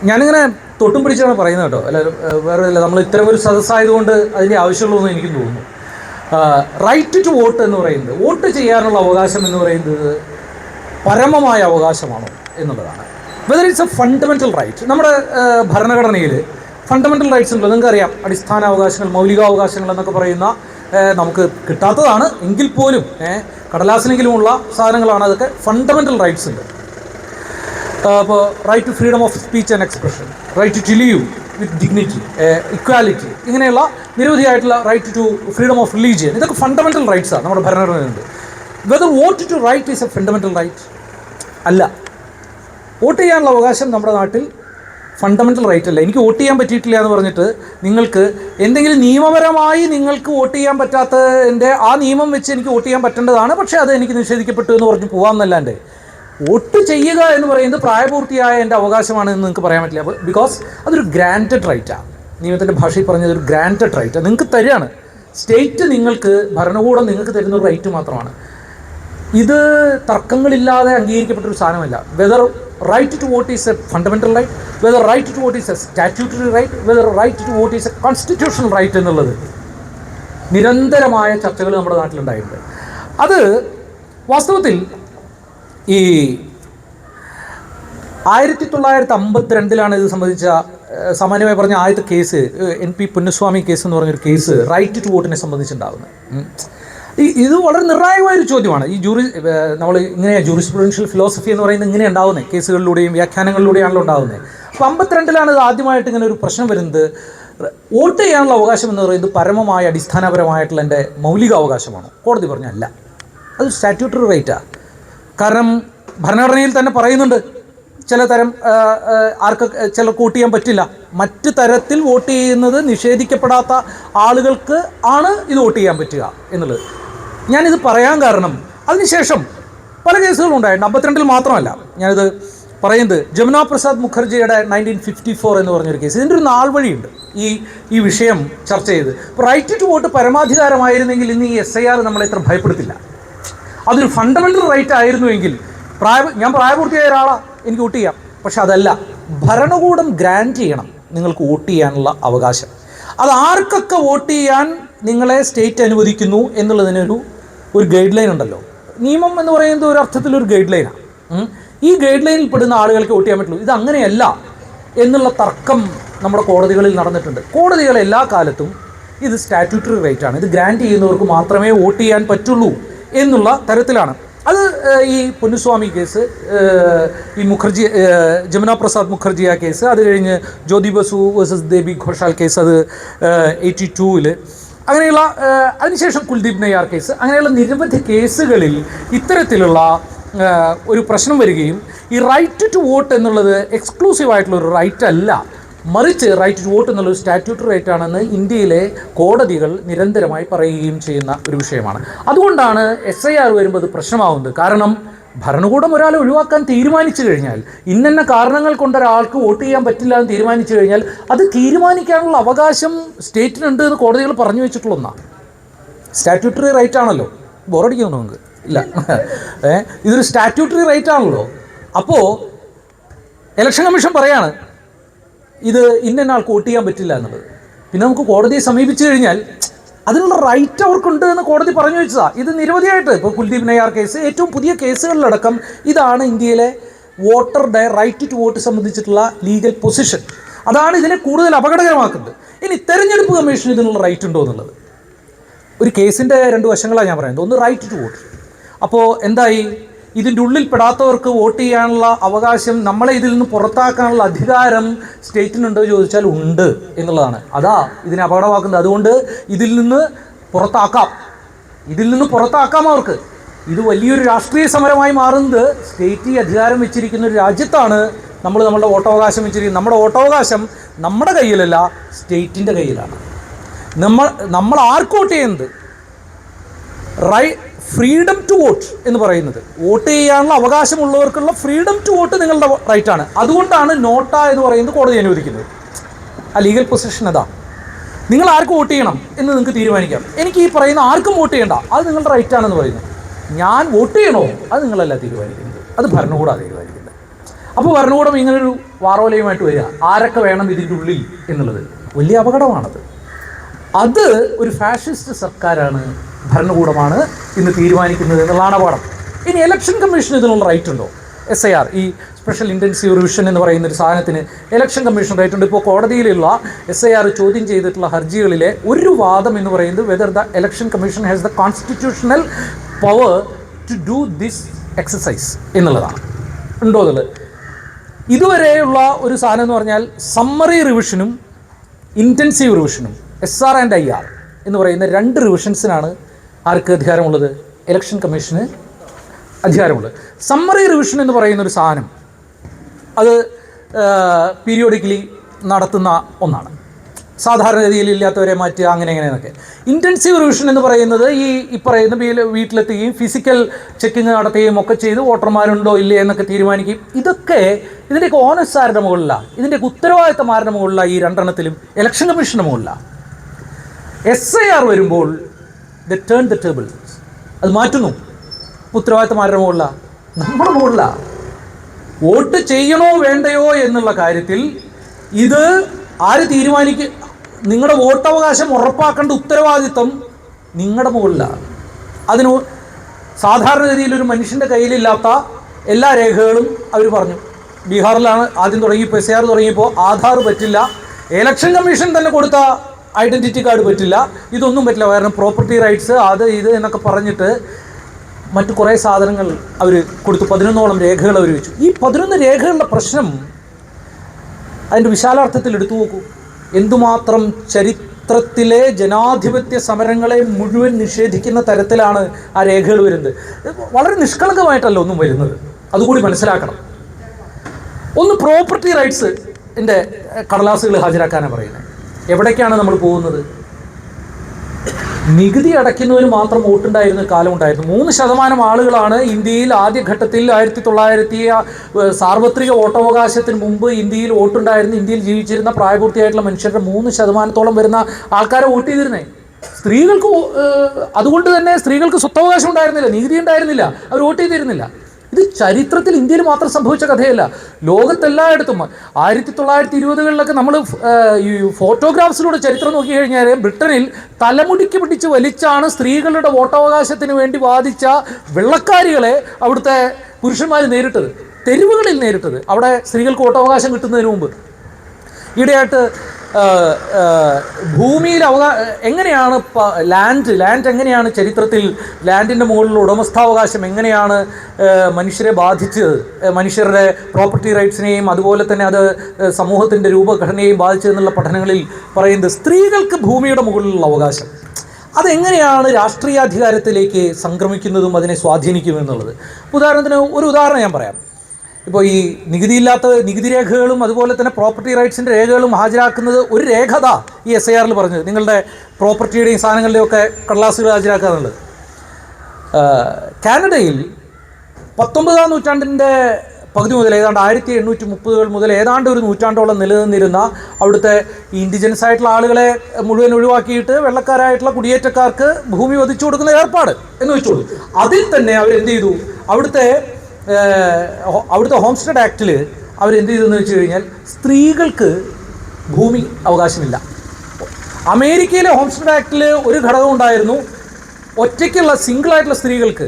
ഞാനിങ്ങനെ തൊട്ടും പിടിച്ചാണ് പറയുന്നത് കേട്ടോ, അല്ല വേറെ അല്ല, നമ്മൾ ഇത്തരം ഒരു സദസ്സായതുകൊണ്ട് അതിൻ്റെ ആവശ്യമുള്ളൂ എന്ന് എനിക്ക് തോന്നുന്നു. റൈറ്റ് ടു വോട്ട് എന്ന് പറയുന്നത്, വോട്ട് ചെയ്യാനുള്ള അവകാശം എന്ന് പറയുന്നത് പരമമായ അവകാശമാണോ എന്നുള്ളതാണ്. Whether it's a fundamental right. നമ്മുടെ ഭരണഘടനയിൽ ഫണ്ടമെൻ്റൽ റൈറ്റ്സ് ഉണ്ടല്ലോ, നിങ്ങൾക്കറിയാം. അടിസ്ഥാനാവകാശങ്ങൾ, മൗലികാവകാശങ്ങൾ എന്നൊക്കെ പറയുന്ന നമുക്ക് കിട്ടാത്തതാണ് എങ്കിൽ പോലും കടലാസിലെങ്കിലുമുള്ള സാധനങ്ങളാണ്. അതൊക്കെ ഫണ്ടമെൻ്റൽ റൈറ്റ്സ് ഉണ്ട്. അപ്പോൾ right to freedom of speech and expression, right to live with dignity, equality, ഇങ്ങനെയുള്ള നിരവധിയായിട്ടുള്ള right to freedom of religion, ഇതൊക്കെ ഫണ്ടമെൻ്റൽ റൈറ്റ്സാണ് നമ്മുടെ ഭരണഘടനയുണ്ട്. Whether vote to right is a fundamental right അല്ല. വോട്ട് ചെയ്യാനുള്ള അവകാശം നമ്മുടെ നാട്ടിൽ ഫണ്ടമെൻ്റൽ റൈറ്റ് അല്ല. എനിക്ക് വോട്ട് ചെയ്യാൻ പറ്റിയിട്ടില്ല എന്ന് പറഞ്ഞിട്ട് നിങ്ങൾക്ക് എന്തെങ്കിലും നിയമപരമായി നിങ്ങൾക്ക് വോട്ട് ചെയ്യാൻ പറ്റാത്തതിൻ്റെ ആ നിയമം വെച്ച് എനിക്ക് വോട്ട് ചെയ്യാൻ പറ്റേണ്ടതാണ്, പക്ഷേ അത് എനിക്ക് നിഷേധിക്കപ്പെട്ടു എന്ന് പറഞ്ഞ് പോകാമെന്നല്ലാണ്ട് വോട്ട് ചെയ്യുക എന്ന് പറയുന്നത് പ്രായപൂർത്തിയായ എൻ്റെ അവകാശമാണെന്ന് നിങ്ങൾക്ക് പറയാൻ പറ്റില്ല. ബിക്കോസ് അതൊരു ഗ്രാൻറ്റഡ് റൈറ്റാണ്. നിയമത്തിൻ്റെ ഭാഷയിൽ പറഞ്ഞത് ഒരു ഗ്രാൻറ്റഡ് റൈറ്റാണ്. നിങ്ങൾക്ക് തരികയാണ് സ്റ്റേറ്റ്, നിങ്ങൾക്ക് ഭരണകൂടം നിങ്ങൾക്ക് തരുന്ന ഒരു റൈറ്റ് മാത്രമാണ്. ഇത് തർക്കങ്ങളില്ലാതെ അംഗീകരിക്കപ്പെട്ടൊരു സാധനമല്ല. Whether right to vote is a fundamental right, whether right to vote is a statutory right, whether right to vote is a constitutional right എന്നുള്ളത് നിരന്തരമായ ചർച്ചകൾ നമ്മുടെ നാട്ടിലുണ്ടായിട്ടുണ്ട്. അത് വാസ്തവത്തിൽ ഈ 1952 ഇത് സംബന്ധിച്ച സാമാന്യമായി പറഞ്ഞ ആദ്യത്തെ കേസ് NP പൊന്നുസ്വാമി കേസ് എന്ന് പറഞ്ഞൊരു കേസ് റൈറ്റ് ടു വോട്ടിനെ സംബന്ധിച്ചുണ്ടാകുന്നത്. ഇത് വളരെ നിർണായകമായൊരു ചോദ്യമാണ്. ഈ നമ്മൾ ഇങ്ങനെയാണ് ജൂറിസ്പ്രുഡൻഷ്യൽ ഫിലോസഫി എന്ന് പറയുന്നത് ഇങ്ങനെ ഉണ്ടാകുന്നത്, കേസുകളിലൂടെയും വ്യാഖ്യാനങ്ങളിലൂടെയാണല്ലോ ഉണ്ടാകുന്നത്. അപ്പോൾ 52 ഇത് ആദ്യമായിട്ട് ഇങ്ങനെ ഒരു പ്രശ്നം വരുന്നത്. വോട്ട് ചെയ്യാനുള്ള അവകാശം എന്ന് പറയുന്നത് പരമമായ അടിസ്ഥാനപരമായിട്ടുള്ള എൻ്റെ മൗലികാവകാശമാണ്. കോടതി പറഞ്ഞല്ല, അത് സ്റ്റാറ്റ്യൂട്ടറി റൈറ്റാണ്. കാരണം ഭരണഘടനയിൽ തന്നെ പറയുന്നുണ്ട് ചില തരം ചിലർക്ക് വോട്ട് ചെയ്യാൻ പറ്റില്ല. മറ്റ് തരത്തിൽ വോട്ട് ചെയ്യുന്നത് നിഷേധിക്കപ്പെടാത്ത ആളുകൾക്ക് ആണ് ഇത് വോട്ട് ചെയ്യാൻ പറ്റുക എന്നുള്ളത്. ഞാനിത് പറയാൻ കാരണം അതിനുശേഷം പല കേസുകളും ഉണ്ടായിട്ടുണ്ട്. 52 മാത്രമല്ല ഞാനിത് പറയുന്നത്. ജമുന പ്രസാദ് മുഖർജിയുടെ 1954 എന്ന് പറഞ്ഞൊരു കേസ്. ഇതിൻ്റെ ഒരു നാൾ വഴിയുണ്ട് ഈ വിഷയം ചർച്ച ചെയ്ത്. ഇപ്പോൾ റൈറ്റ് ടു വോട്ട് പരമാധികാരമായിരുന്നെങ്കിൽ ഇന്ന് ഈ SIR നമ്മളെ ഇത്ര ഭയപ്പെടുത്തില്ല. അതൊരു ഫണ്ടമെൻ്റൽ റൈറ്റ് ആയിരുന്നുവെങ്കിൽ ഞാൻ പ്രായപൂർത്തിയായ ഒരാളാണ്, എനിക്ക് വോട്ട് ചെയ്യാം. പക്ഷെ അതല്ല, ഭരണകൂടം ഗ്രാൻറ്റ് ചെയ്യണം നിങ്ങൾക്ക് വോട്ട് ചെയ്യാനുള്ള അവകാശം. അത് ആർക്കൊക്കെ വോട്ട് ചെയ്യാൻ നിങ്ങളെ സ്റ്റേറ്റ് അനുവദിക്കുന്നു എന്നുള്ളതിനൊരു ഗൈഡ് ലൈൻ ഉണ്ടല്ലോ. നിയമം എന്ന് പറയുന്നത് ഒരു അർത്ഥത്തിലൊരു ഗൈഡ് ലൈനാണ്. ഈ ഗൈഡ് ലൈനിൽ പെടുന്ന ആളുകൾക്ക് വോട്ട് ചെയ്യാൻ പറ്റുള്ളൂ. ഇത് അങ്ങനെയല്ല എന്നുള്ള തർക്കം നമ്മുടെ കോടതികളിൽ നടന്നിട്ടുണ്ട്. കോടതികൾ എല്ലാ കാലത്തും ഇത് സ്റ്റാറ്റ്യൂട്ടറി റൈറ്റാണ്, ഇത് ഗ്രാൻറ്റ് ചെയ്യുന്നവർക്ക് മാത്രമേ വോട്ട് ചെയ്യാൻ പറ്റുള്ളൂ എന്നുള്ള തരത്തിലാണ്. അത് ഈ പൊന്നുസ്വാമി കേസ്, ഈ മുഖർജി ജമുന പ്രസാദ് മുഖർജി ആ കേസ്, അത് കഴിഞ്ഞ് ജ്യോതി ബസു വേഴ്സസ് ദേബി ഘോഷാൽ കേസ്, അത് 82 അങ്ങനെയുള്ള, അതിനുശേഷം കുൽദീപ് നയ്യാർ കേസ്, അങ്ങനെയുള്ള നിരവധി കേസുകളിൽ ഇത്തരത്തിലുള്ള ഒരു പ്രശ്നം വരികയും ഈ റൈറ്റ് ടു വോട്ട് എന്നുള്ളത് എക്സ്ക്ലൂസീവായിട്ടുള്ളൊരു റൈറ്റ് അല്ല, മറിച്ച് റൈറ്റ് ടു വോട്ട് എന്നുള്ളൊരു സ്റ്റാറ്റ്യൂട്ടറി റൈറ്റ് ആണെന്ന് ഇന്ത്യയിലെ കോടതികൾ നിരന്തരമായി പറയുകയും ചെയ്യുന്ന ഒരു വിഷയമാണ്. അതുകൊണ്ടാണ് SIR വരുമ്പോൾ അത് പ്രശ്നമാവുന്നത്. കാരണം ഭരണകൂടം ഒരാളെ ഒഴിവാക്കാൻ തീരുമാനിച്ചു കഴിഞ്ഞാൽ, ഇന്ന കാരണങ്ങൾ കൊണ്ട് ഒരാൾക്ക് വോട്ട് ചെയ്യാൻ പറ്റില്ല എന്ന് തീരുമാനിച്ചു കഴിഞ്ഞാൽ അത് തീരുമാനിക്കാനുള്ള അവകാശം സ്റ്റേറ്റിനുണ്ട് എന്ന് കോടതികൾ പറഞ്ഞു വെച്ചിട്ടുള്ള ഒന്നാണ്. സ്റ്റാറ്റ്യൂട്ടറി റൈറ്റ് ആണല്ലോ. ബോറടിക്കുന്നു നമുക്ക് ഇല്ല, ഇതൊരു സ്റ്റാറ്റ്യൂട്ടറി റൈറ്റ് ആണല്ലോ. അപ്പോൾ ഇലക്ഷൻ കമ്മീഷൻ പറയാണ് ഇത് ഇന്ന ആൾക്ക് വോട്ട് ചെയ്യാൻ പറ്റില്ല എന്നുള്ളത്. പിന്നെ നമുക്ക് കോടതിയെ സമീപിച്ചു കഴിഞ്ഞാൽ അതിനുള്ള റൈറ്റ് അവർക്കുണ്ട് എന്ന് കോടതി പറഞ്ഞു വെച്ചതാണ്. ഇത് നിരവധിയായിട്ട്, ഇപ്പോൾ കുൽദീപ് നയ്യാർ കേസ്, ഏറ്റവും പുതിയ കേസുകളിലടക്കം ഇതാണ് ഇന്ത്യയിലെ വോട്ടറുടെ റൈറ്റ് ടു വോട്ട് സംബന്ധിച്ചിട്ടുള്ള ലീഗൽ പൊസിഷൻ. അതാണ് ഇതിനെ കൂടുതൽ അപകടകരമാക്കുന്നത്. ഇനി തെരഞ്ഞെടുപ്പ് കമ്മീഷന് ഇതിനുള്ള റൈറ്റ് ഉണ്ടോ എന്നുള്ളത് ഒരു കേസിൻ്റെ 2 വശങ്ങളാണ് ഞാൻ പറയുന്നത്. ഒന്ന് റൈറ്റ് ടു വോട്ട്. അപ്പോൾ എന്തായി, ഇതിൻ്റെ ഉള്ളിൽ പെടാത്തവർക്ക് വോട്ട് ചെയ്യാനുള്ള അവകാശം, നമ്മളെ ഇതിൽ നിന്ന് പുറത്താക്കാനുള്ള അധികാരം സ്റ്റേറ്റിനുണ്ടോ ചോദിച്ചാൽ ഉണ്ട് എന്നുള്ളതാണ്. അതാ ഇതിനെ അപകടമാക്കുന്നത്. അതുകൊണ്ട് ഇതിൽ നിന്ന് പുറത്താക്കാം അവർക്ക്. ഇത് വലിയൊരു രാഷ്ട്രീയ സമരമായി മാറുന്നത് സ്റ്റേറ്റ് ഈ അധികാരം വെച്ചിരിക്കുന്ന ഒരു രാജ്യത്താണ് നമ്മളുടെ വോട്ടവകാശം വെച്ചിരിക്കുന്നത്. നമ്മുടെ വോട്ടവകാശം നമ്മുടെ കയ്യിലല്ല, സ്റ്റേറ്റിൻ്റെ കയ്യിലാണ്. നമ്മൾ ആർക്ക് വോട്ട് ചെയ്യുന്നത്, ഫ്രീഡം ടു വോട്ട് എന്ന് പറയുന്നത്, വോട്ട് ചെയ്യാനുള്ള അവകാശമുള്ളവർക്കുള്ള ഫ്രീഡം ടു വോട്ട് നിങ്ങളുടെ റൈറ്റാണ്. അതുകൊണ്ടാണ് നോട്ട എന്ന് പറയുന്നത് കോടതി അനുവദിക്കുന്നത്. ആ ലീഗൽ പൊസിഷൻ അതാ. നിങ്ങൾ ആർക്ക് വോട്ട് ചെയ്യണം എന്ന് നിങ്ങൾക്ക് തീരുമാനിക്കാം. എനിക്ക് ഈ പറയുന്ന ആർക്കും വോട്ട് ചെയ്യണ്ട, അത് നിങ്ങളുടെ റൈറ്റാണെന്ന് പറയുന്നത്. ഞാൻ വോട്ട് ചെയ്യണോ അത് നിങ്ങളല്ല തീരുമാനിക്കുന്നത്, അത് ഭരണകൂടമാണ് തീരുമാനിക്കുന്നത്. അപ്പോൾ ഭരണകൂടം ഇങ്ങനൊരു വാറോലയുമായിട്ട് വരിക, ആരൊക്കെ വേണം ഇതിൻ്റെ ഉള്ളിൽ എന്നുള്ളത് വലിയ അപകടമാണത്. അത് ഒരു ഫാഷിസ്റ്റ് സർക്കാരാണ്, ഭരണകൂടമാണ് ഇന്ന് തീരുമാനിക്കുന്നത് എന്നുള്ളതാണ് അപകടം. ഇനി ഇലക്ഷൻ കമ്മീഷൻ ഇതിനുള്ള റൈറ്റ് ഉണ്ടോ? SIR, ഈ സ്പെഷ്യൽ ഇൻറ്റൻസീവ് റിവിഷൻ എന്ന് പറയുന്ന ഒരു സാധനത്തിന് ഇലക്ഷൻ കമ്മീഷൻ റൈറ്റ് ഉണ്ട്. ഇപ്പോൾ കോടതിയിലുള്ള SIR ചോദ്യം ചെയ്തിട്ടുള്ള ഹർജികളിലെ ഒരു വാദം എന്ന് പറയുന്നത് whether the election commission has the constitutional power to do this exercise എന്നുള്ളതാണ്. ഉണ്ടോ എന്നുള്ളത്. ഇതുവരെയുള്ള ഒരു സാധനം എന്ന് പറഞ്ഞാൽ സമ്മറി റിവിഷനും ഇൻറ്റൻസീവ് റിവിഷനും SR ആൻഡ് IR എന്ന് പറയുന്ന 2 റിവിഷൻസിനാണ് ആർക്ക് അധികാരമുള്ളത്? ഇലക്ഷൻ കമ്മീഷന് അധികാരമുള്ളത്. സമ്മറി റിവിഷൻ എന്ന് പറയുന്ന ഒരു സാധനം അത് പീരിയോഡിക്കലി നടത്തുന്ന ഒന്നാണ്. സാധാരണഗതിയിൽ ഇല്ലാത്തവരെ മാറ്റുക, അങ്ങനെ എന്നൊക്കെ. ഇൻറ്റൻസീവ് റിവിഷൻ എന്ന് പറയുന്നത് ഈ പറയുന്ന വീട്ടിലെത്തുകയും ഫിസിക്കൽ ചെക്കിങ് നടത്തുകയും ഒക്കെ ചെയ്ത് വോട്ടർമാരുണ്ടോ ഇല്ലേ എന്നൊക്കെ തീരുമാനിക്കും. ഇതിൻ്റെയൊക്കെ ഓനസ് ആരുടെ മുകളിലാണ്? ഇതിൻ്റെയൊക്കെ ഉത്തരവാദിത്തം ആരുടെ മുകളിലാണ്? ഈ 2 ഇലക്ഷൻ കമ്മീഷൻ്റെ മുകളിലാണ്. SIR വരുമ്പോൾ ദ ടേൺ ദ ടേബിൾ, അത് മാറ്റുന്നു. ഉത്തരവാദിത്തം ആരുടെ മുകളിലാണ്? നമ്മുടെ മുകളിലാണ്. വോട്ട് ചെയ്യണോ വേണ്ടയോ എന്നുള്ള കാര്യത്തിൽ ഇത് ആര് തീരുമാനിക്കും? നിങ്ങളുടെ വോട്ടവകാശം ഉറപ്പാക്കേണ്ട ഉത്തരവാദിത്തം നിങ്ങളുടെ മുകളിലാണ്. അതിന് സാധാരണഗതിയിൽ ഒരു മനുഷ്യൻ്റെ കയ്യിലില്ലാത്ത എല്ലാ രേഖകളും അവർ പറഞ്ഞു. ബീഹാറിലാണ് ആദ്യം തുടങ്ങിയപ്പോൾ SIR തുടങ്ങിയപ്പോൾ ആധാർ പറ്റില്ല, ഇലക്ഷൻ കമ്മീഷൻ തന്നെ കൊടുത്ത ഐഡൻറ്റിറ്റി കാർഡ് പറ്റില്ല, ഇതൊന്നും പറ്റില്ല, കാരണം പ്രോപ്പർട്ടി റൈറ്റ്സ് അത് ഇത് എന്നൊക്കെ പറഞ്ഞിട്ട് മറ്റു കുറേ സാധനങ്ങൾ അവർ കൊടുത്തു. 11ഓളം രേഖകൾ അവർ വെച്ചു. ഈ 11 രേഖകളുടെ പ്രശ്നം അതിൻ്റെ വിശാലാർത്ഥത്തിൽ എടുത്തു നോക്കൂ. എന്തുമാത്രം ചരിത്രത്തിലെ ജനാധിപത്യ സമരങ്ങളെ മുഴുവൻ നിഷേധിക്കുന്ന തരത്തിലാണ് ആ രേഖകൾ വരുന്നത്. വളരെ നിഷ്കളങ്കമായിട്ടല്ല ഒന്നും വരുന്നത്, അതുകൂടി മനസ്സിലാക്കണം. ഒന്ന് പ്രോപ്പർട്ടി റൈറ്റ്സിൻ്റെ കടലാസുകൾ ഹാജരാക്കാനാണ് പറയുന്നത്. എവിടേക്കാണ് നമ്മൾ പോകുന്നത്? നികുതി അടയ്ക്കുന്നവന് മാത്രം വോട്ടുണ്ടായിരുന്ന കാലമുണ്ടായിരുന്നു. 3% ആളുകളാണ് ഇന്ത്യയിൽ ആദ്യഘട്ടത്തിൽ 1900 സാർവത്രിക വോട്ടവകാശത്തിന് മുമ്പ് ഇന്ത്യയിൽ വോട്ടുണ്ടായിരുന്നു. ഇന്ത്യയിൽ ജീവിച്ചിരുന്ന പ്രായപൂർത്തിയായിട്ടുള്ള മനുഷ്യരുടെ 3% വരുന്ന ആൾക്കാരെ വോട്ട് ചെയ്തിരുന്നേ. സ്ത്രീകൾക്ക് അതുകൊണ്ട് തന്നെ സ്ത്രീകൾക്ക് സ്വത്തവകാശം ഉണ്ടായിരുന്നില്ല, നികുതി ഉണ്ടായിരുന്നില്ല, അവർ വോട്ട് ചെയ്തിരുന്നില്ല. ഇത് ചരിത്രത്തിൽ ഇന്ത്യയിൽ മാത്രം സംഭവിച്ച കഥയല്ല, ലോകത്തെല്ലായിടത്തും. 1920-കളിലൊക്കെ നമ്മൾ ഈ ഫോട്ടോഗ്രാഫ്സിലൂടെ ചരിത്രം നോക്കി കഴിഞ്ഞാൽ ബ്രിട്ടനിൽ തലമുടിക്ക് പിടിച്ച് വലിച്ചാണ് സ്ത്രീകളുടെ വോട്ടവകാശത്തിന് വേണ്ടി വാദിച്ച വെള്ളക്കാരികളെ അവിടുത്തെ പുരുഷന്മാർ നേരിട്ടത്, തെരുവുകളിൽ നേരിട്ടത്, അവിടെ സ്ത്രീകൾക്ക് വോട്ടവകാശം കിട്ടുന്നതിന് മുമ്പ്. ഈയിടെയായിട്ട് ഭൂമിയിൽ എങ്ങനെയാണ് ലാൻഡ് എങ്ങനെയാണ് ചരിത്രത്തിൽ ലാൻഡിൻ്റെ മുകളിലുള്ള ഉടമസ്ഥാവകാശം എങ്ങനെയാണ് മനുഷ്യരെ ബാധിച്ചത്, മനുഷ്യരുടെ പ്രോപ്പർട്ടി റൈറ്റ്സിനെയും അതുപോലെ തന്നെ അത് സമൂഹത്തിൻ്റെ രൂപഘടനയെയും ബാധിച്ചതെന്നുള്ള പഠനങ്ങളിൽ പറയുന്നത് സ്ത്രീകൾക്ക് ഭൂമിയുടെ മുകളിലുള്ള അവകാശം അതെങ്ങനെയാണ് രാഷ്ട്രീയാധികാരത്തിലേക്ക് സംക്രമിക്കുന്നതും അതിനെ സ്വാധീനിക്കുമെന്നുള്ളത്. ഉദാഹരണത്തിന് ഒരു ഉദാഹരണം ഞാൻ പറയാം. ഇപ്പോൾ ഈ നികുതിയില്ലാത്ത നികുതി രേഖകളും അതുപോലെ തന്നെ പ്രോപ്പർട്ടി റൈറ്റ്സിൻ്റെ രേഖകളും ഹാജരാക്കുന്നത് ഒരു രേഖത ഈ SIRൽ പറഞ്ഞത്, നിങ്ങളുടെ പ്രോപ്പർട്ടിയുടെയും സാധനങ്ങളുടെയും ഒക്കെ കടലാസുകൾ ഹാജരാക്കുക എന്നുള്ളത്. കാനഡയിൽ 19-ാം നൂറ്റാണ്ടിൻ്റെ പകുതി മുതൽ ഏതാണ്ട് 1830-കൾ മുതൽ ഏതാണ്ട് ഒരു നൂറ്റാണ്ടോളം നിലനിന്നിരുന്ന അവിടുത്തെ ഇൻഡിജൻസ് ആയിട്ടുള്ള ആളുകളെ മുഴുവൻ ഒഴിവാക്കിയിട്ട് വെള്ളക്കാരായിട്ടുള്ള കുടിയേറ്റക്കാർക്ക് ഭൂമി വധിച്ചു കൊടുക്കുന്ന ഏർപ്പാട് എന്ന് വെച്ചോളൂ. അതിൽ തന്നെ അവരെന്ത് ചെയ്തു? അവിടുത്തെ ഹോംസ്റ്റെഡ് ആക്റ്റിൽ അവരെന്ത് ചെയ്തെന്ന് വെച്ച് കഴിഞ്ഞാൽ സ്ത്രീകൾക്ക് ഭൂമി അവകാശമില്ല. അമേരിക്കയിലെ ഹോംസ്റ്റെഡ് ആക്റ്റിൽ ഒരു ഘടകം ഉണ്ടായിരുന്നു, ഒറ്റയ്ക്കുള്ള സിംഗിളായിട്ടുള്ള സ്ത്രീകൾക്ക്,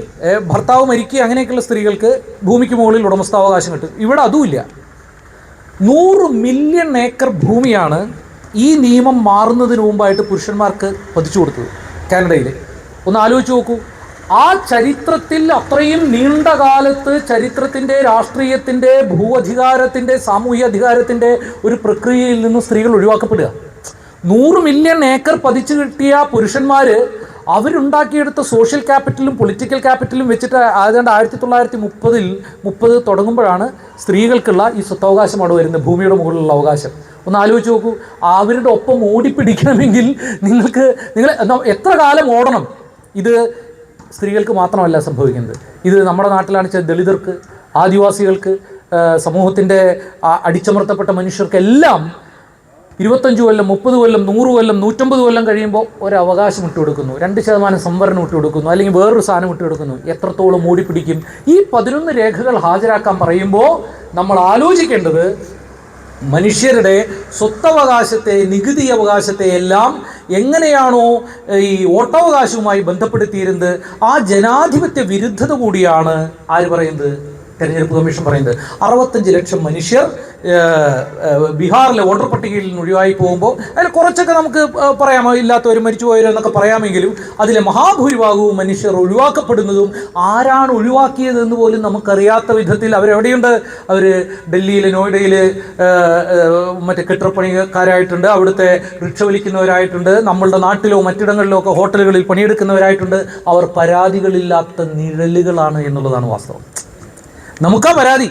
ഭർത്താവ് മരിക്കുക അങ്ങനെയൊക്കെയുള്ള സ്ത്രീകൾക്ക് ഭൂമിക്ക് മുകളിൽ ഉടമസ്ഥാവകാശം കിട്ടും. ഇവിടെ അതുമില്ല. 100 മില്യൺ ഏക്കർ ഭൂമിയാണ് ഈ നിയമം മാറുന്നതിന് മുമ്പായിട്ട് പുരുഷന്മാർക്ക് പതിച്ചു കൊടുത്തത് കാനഡയിൽ. ഒന്ന് ആലോചിച്ച് നോക്കൂ. ആ ചരിത്രത്തിൽ അത്രയും നീണ്ട കാലത്ത് ചരിത്രത്തിൻ്റെ, രാഷ്ട്രീയത്തിൻ്റെ, ഭൂഅധികാരത്തിൻ്റെ, സാമൂഹ്യ അധികാരത്തിൻ്റെ ഒരു പ്രക്രിയയിൽ നിന്ന് സ്ത്രീകൾ ഒഴിവാക്കപ്പെടുക. 100 മില്യൺ ഏക്കർ പതിച്ചു കിട്ടിയ പുരുഷന്മാർ അവരുണ്ടാക്കിയെടുത്ത സോഷ്യൽ ക്യാപിറ്റലും പൊളിറ്റിക്കൽ ക്യാപിറ്റലും വെച്ചിട്ട് ഏതാണ്ട് 1930 തുടങ്ങുമ്പോഴാണ് സ്ത്രീകൾക്കുള്ള ഈ സ്വത്തവകാശം അവിടെ വരുന്നത്, ഭൂമിയുടെ മുകളിലുള്ള അവകാശം. ഒന്ന് ആലോചിച്ച് നോക്കൂ. അവരുടെ ഒപ്പം ഓടിപ്പിടിക്കണമെങ്കിൽ നിങ്ങൾ എത്ര കാലം ഓടണം? ഇത് സ്ത്രീകൾക്ക് മാത്രമല്ല സംഭവിക്കുന്നത്, ഇത് നമ്മുടെ നാട്ടിലാണ് വെച്ചാൽ ദളിതർക്ക്, ആദിവാസികൾക്ക്, സമൂഹത്തിൻ്റെ അടിച്ചമർത്തപ്പെട്ട മനുഷ്യർക്കെല്ലാം 25 കൊല്ലം, 30 കൊല്ലം, 100 കൊല്ലം, 150 കൊല്ലം കഴിയുമ്പോൾ ഒരു അവകാശം വിട്ടുകൊടുക്കുന്നു, 2% സംവരണം വിട്ടുകൊടുക്കുന്നു, അല്ലെങ്കിൽ വേറൊരു സാധനം വിട്ടുകൊടുക്കുന്നു. എത്രത്തോളം മൂടിപ്പിടിക്കും? ഈ 11 രേഖകൾ ഹാജരാക്കാൻ പറയുമ്പോൾ നമ്മൾ ആലോചിക്കേണ്ടത് മനുഷ്യരുടെ സ്വത്തവകാശത്തെ, നികുതി അവകാശത്തെ എല്ലാം എങ്ങനെയാണോ ഈ വോട്ടവകാശവുമായി ബന്ധപ്പെടുത്തിയിരുന്നത്, ആ ജനാധിപത്യ വിരുദ്ധത കൂടിയാണ് ആര് പറയുന്നത്? തെരഞ്ഞെടുപ്പ് കമ്മീഷൻ പറയുന്നത്. 65 ലക്ഷം മനുഷ്യർ ബീഹാറിലെ വോട്ടർ പട്ടികയിൽ നിന്ന് ഒഴിവായി പോകുമ്പോൾ അതിൽ കുറച്ചൊക്കെ നമുക്ക് പറയാമോ, ഇല്ലാത്തവർ മരിച്ചുപോയവരോ എന്നൊക്കെ പറയാമെങ്കിലും അതിലെ മഹാഭൂരിഭാഗവും മനുഷ്യർ ഒഴിവാക്കപ്പെടുന്നതും ആരാണ് ഒഴിവാക്കിയതെന്ന് പോലും നമുക്കറിയാത്ത വിധത്തിൽ അവരെവിടെയുണ്ട്? അവർ ഡൽഹിയിൽ, നോയിഡയിൽ മറ്റേ കെട്ടിടപ്പണിക്കാരായിട്ടുണ്ട്, അവിടുത്തെ റിക്ഷ വലിക്കുന്നവരായിട്ടുണ്ട്, നമ്മളുടെ നാട്ടിലോ മറ്റിടങ്ങളിലോ ഒക്കെ ഹോട്ടലുകളിൽ പണിയെടുക്കുന്നവരായിട്ടുണ്ട്. അവർ പരാതികളില്ലാത്ത നിഴലുകളാണ് എന്നുള്ളതാണ് വാസ്തവം. നമുക്കാ പരാതി.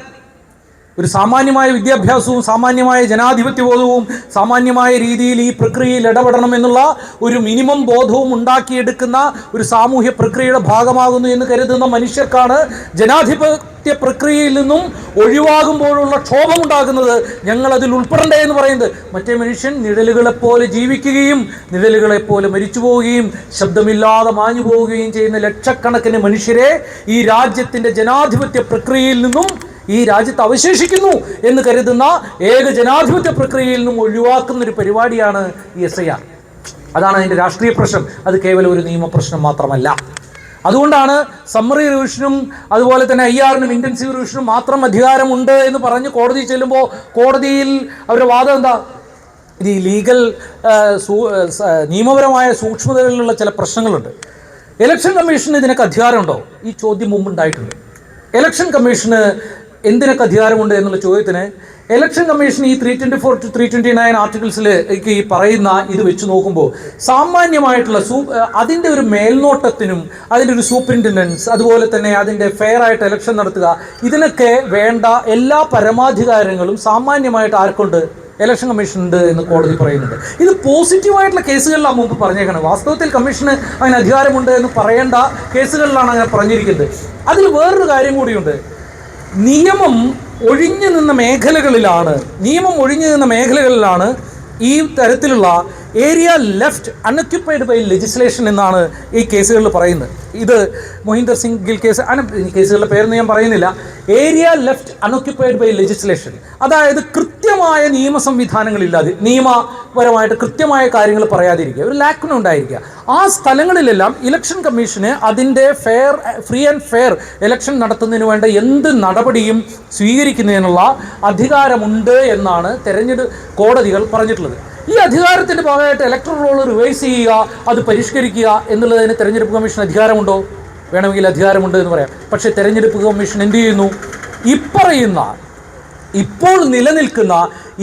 ഒരു സാമാന്യമായ വിദ്യാഭ്യാസവും സാമാന്യമായ ജനാധിപത്യ ബോധവും സാമാന്യമായ രീതിയിൽ ഈ പ്രക്രിയയിൽ ഇടപെടണം എന്നുള്ള ഒരു മിനിമം ബോധവും ഉണ്ടാക്കിയെടുക്കുന്ന ഒരു സാമൂഹ്യ പ്രക്രിയയുടെ ഭാഗമാകുന്നു എന്ന് കരുതുന്ന മനുഷ്യർക്കാണ് ജനാധിപത്യ പ്രക്രിയയിൽ നിന്നും ഒഴിവാകുമ്പോഴുള്ള ക്ഷോഭമുണ്ടാകുന്നത്. ഞങ്ങളതിൽ ഉൾപ്പെടണ്ടേ എന്ന് പറയുന്നത്. മറ്റേ മനുഷ്യൻ നിഴലുകളെപ്പോലെ ജീവിക്കുകയും നിഴലുകളെപ്പോലെ മരിച്ചു പോവുകയും ശബ്ദമില്ലാതെ മാഞ്ഞു പോവുകയും ചെയ്യുന്ന ലക്ഷക്കണക്കിന് മനുഷ്യരെ ഈ രാജ്യത്തിൻ്റെ ജനാധിപത്യ പ്രക്രിയയിൽ നിന്നും ഈ രാജ്യത്ത് അവശേഷിക്കുന്നു എന്ന് കരുതുന്ന ഏക ജനാധിപത്യ പ്രക്രിയയിൽ നിന്നും ഒഴിവാക്കുന്നൊരു പരിപാടിയാണ് ഈ SIR. അതാണ് അതിൻ്റെ രാഷ്ട്രീയ പ്രശ്നം. അത് കേവലം ഒരു നിയമപ്രശ്നം മാത്രമല്ല. അതുകൊണ്ടാണ് സമ്മറി റിവിഷനും അതുപോലെ തന്നെ IRനും ഇൻറ്റൻസീവ് റിവിഷനും മാത്രം അധികാരമുണ്ട് എന്ന് പറഞ്ഞ് കോടതി ചെല്ലുമ്പോൾ കോടതിയിൽ അവരുടെ വാദം എന്താ? ഇത് ഈ ലീഗൽ നിയമപരമായ സൂക്ഷ്മതകളിലുള്ള ചില പ്രശ്നങ്ങളുണ്ട്. ഇലക്ഷൻ കമ്മീഷന് ഇതിനൊക്കെ അധികാരമുണ്ടോ? ഈ ചോദ്യം മുമ്പുണ്ടായിട്ടുണ്ട്. ഇലക്ഷൻ കമ്മീഷന് എന്തിനൊക്കെ അധികാരമുണ്ട് എന്നുള്ള ചോദ്യത്തിന് ഇലക്ഷൻ കമ്മീഷൻ ഈ 324 to 329 ആർട്ടിക്കിൾസിൽ ഈ പറയുന്ന ഇത് വെച്ച് നോക്കുമ്പോൾ സാമാന്യമായിട്ടുള്ള അതിൻ്റെ ഒരു മേൽനോട്ടത്തിനും അതിൻ്റെ ഒരു സൂപ്രിൻറ്റൻഡൻസ്, അതുപോലെ തന്നെ അതിൻ്റെ ഫെയർ ആയിട്ട് ഇലക്ഷൻ നടത്തുക, ഇതിനൊക്കെ വേണ്ട എല്ലാ പരമാധികാരങ്ങളും സാമാന്യമായിട്ട് ആർക്കുണ്ട്? ഇലക്ഷൻ കമ്മീഷൻ ഉണ്ട് എന്ന് കോടതി പറയുന്നുണ്ട്. ഇത് പോസിറ്റീവായിട്ടുള്ള കേസുകളിലാണ് മുമ്പ് പറഞ്ഞേക്കണം. വാസ്തവത്തിൽ കമ്മീഷന് അങ്ങനെ അധികാരമുണ്ട് എന്ന് പറയേണ്ട കേസുകളിലാണ് അങ്ങനെ പറഞ്ഞിരിക്കുന്നത്. അതിൽ വേറൊരു കാര്യം കൂടിയുണ്ട്. നിയമം ഒഴിഞ്ഞു നിന്ന മേഖലകളിലാണ് ഈ തരത്തിലുള്ള area left unoccupied by legislation എന്നാണ് ഈ കേസുകളിൽ പറയുന്നത്. ഇത് മൊഹിന്ദർ സിംഗ് ഗിൽ കേസ്, കേസുകളുടെ പേരൊന്നും ഞാൻ പറയുന്നില്ല. Area left unoccupied by legislation, അതായത് കൃത്യമായ നിയമ സംവിധാനങ്ങളില്ലാതെ, നിയമപരമായിട്ട് കൃത്യമായ കാര്യങ്ങൾ പറയാതിരിക്കുക, ഒരു ലാക്കുന ഉണ്ടായിരിക്കുക. ആ സ്ഥലങ്ങളിലെല്ലാം ഇലക്ഷൻ കമ്മീഷന് അതിൻ്റെ ഫ്രീ ആൻഡ് ഫെയർ ഇലക്ഷൻ നടത്തുന്നതിന് വേണ്ട എന്ത് നടപടിയും സ്വീകരിക്കുന്നതിനുള്ള അധികാരമുണ്ട് എന്നാണ് തെരഞ്ഞെടുപ്പ് കോടതികൾ പറഞ്ഞിട്ടുള്ളത്. ഈ അധികാരത്തിൻ്റെ ഭാഗമായിട്ട് ഇലക്ടറൽ റോൾ റിവൈസ് ചെയ്യുക, അത് പരിഷ്കരിക്കുക എന്നുള്ളതിന് തെരഞ്ഞെടുപ്പ് കമ്മീഷൻ അധികാരമുണ്ടോ? വേണമെങ്കിൽ അധികാരമുണ്ട് എന്ന് പറയാം. പക്ഷേ തെരഞ്ഞെടുപ്പ് കമ്മീഷൻ എന്ത് ചെയ്യുന്നു? ഇപ്പോൾ നിലനിൽക്കുന്ന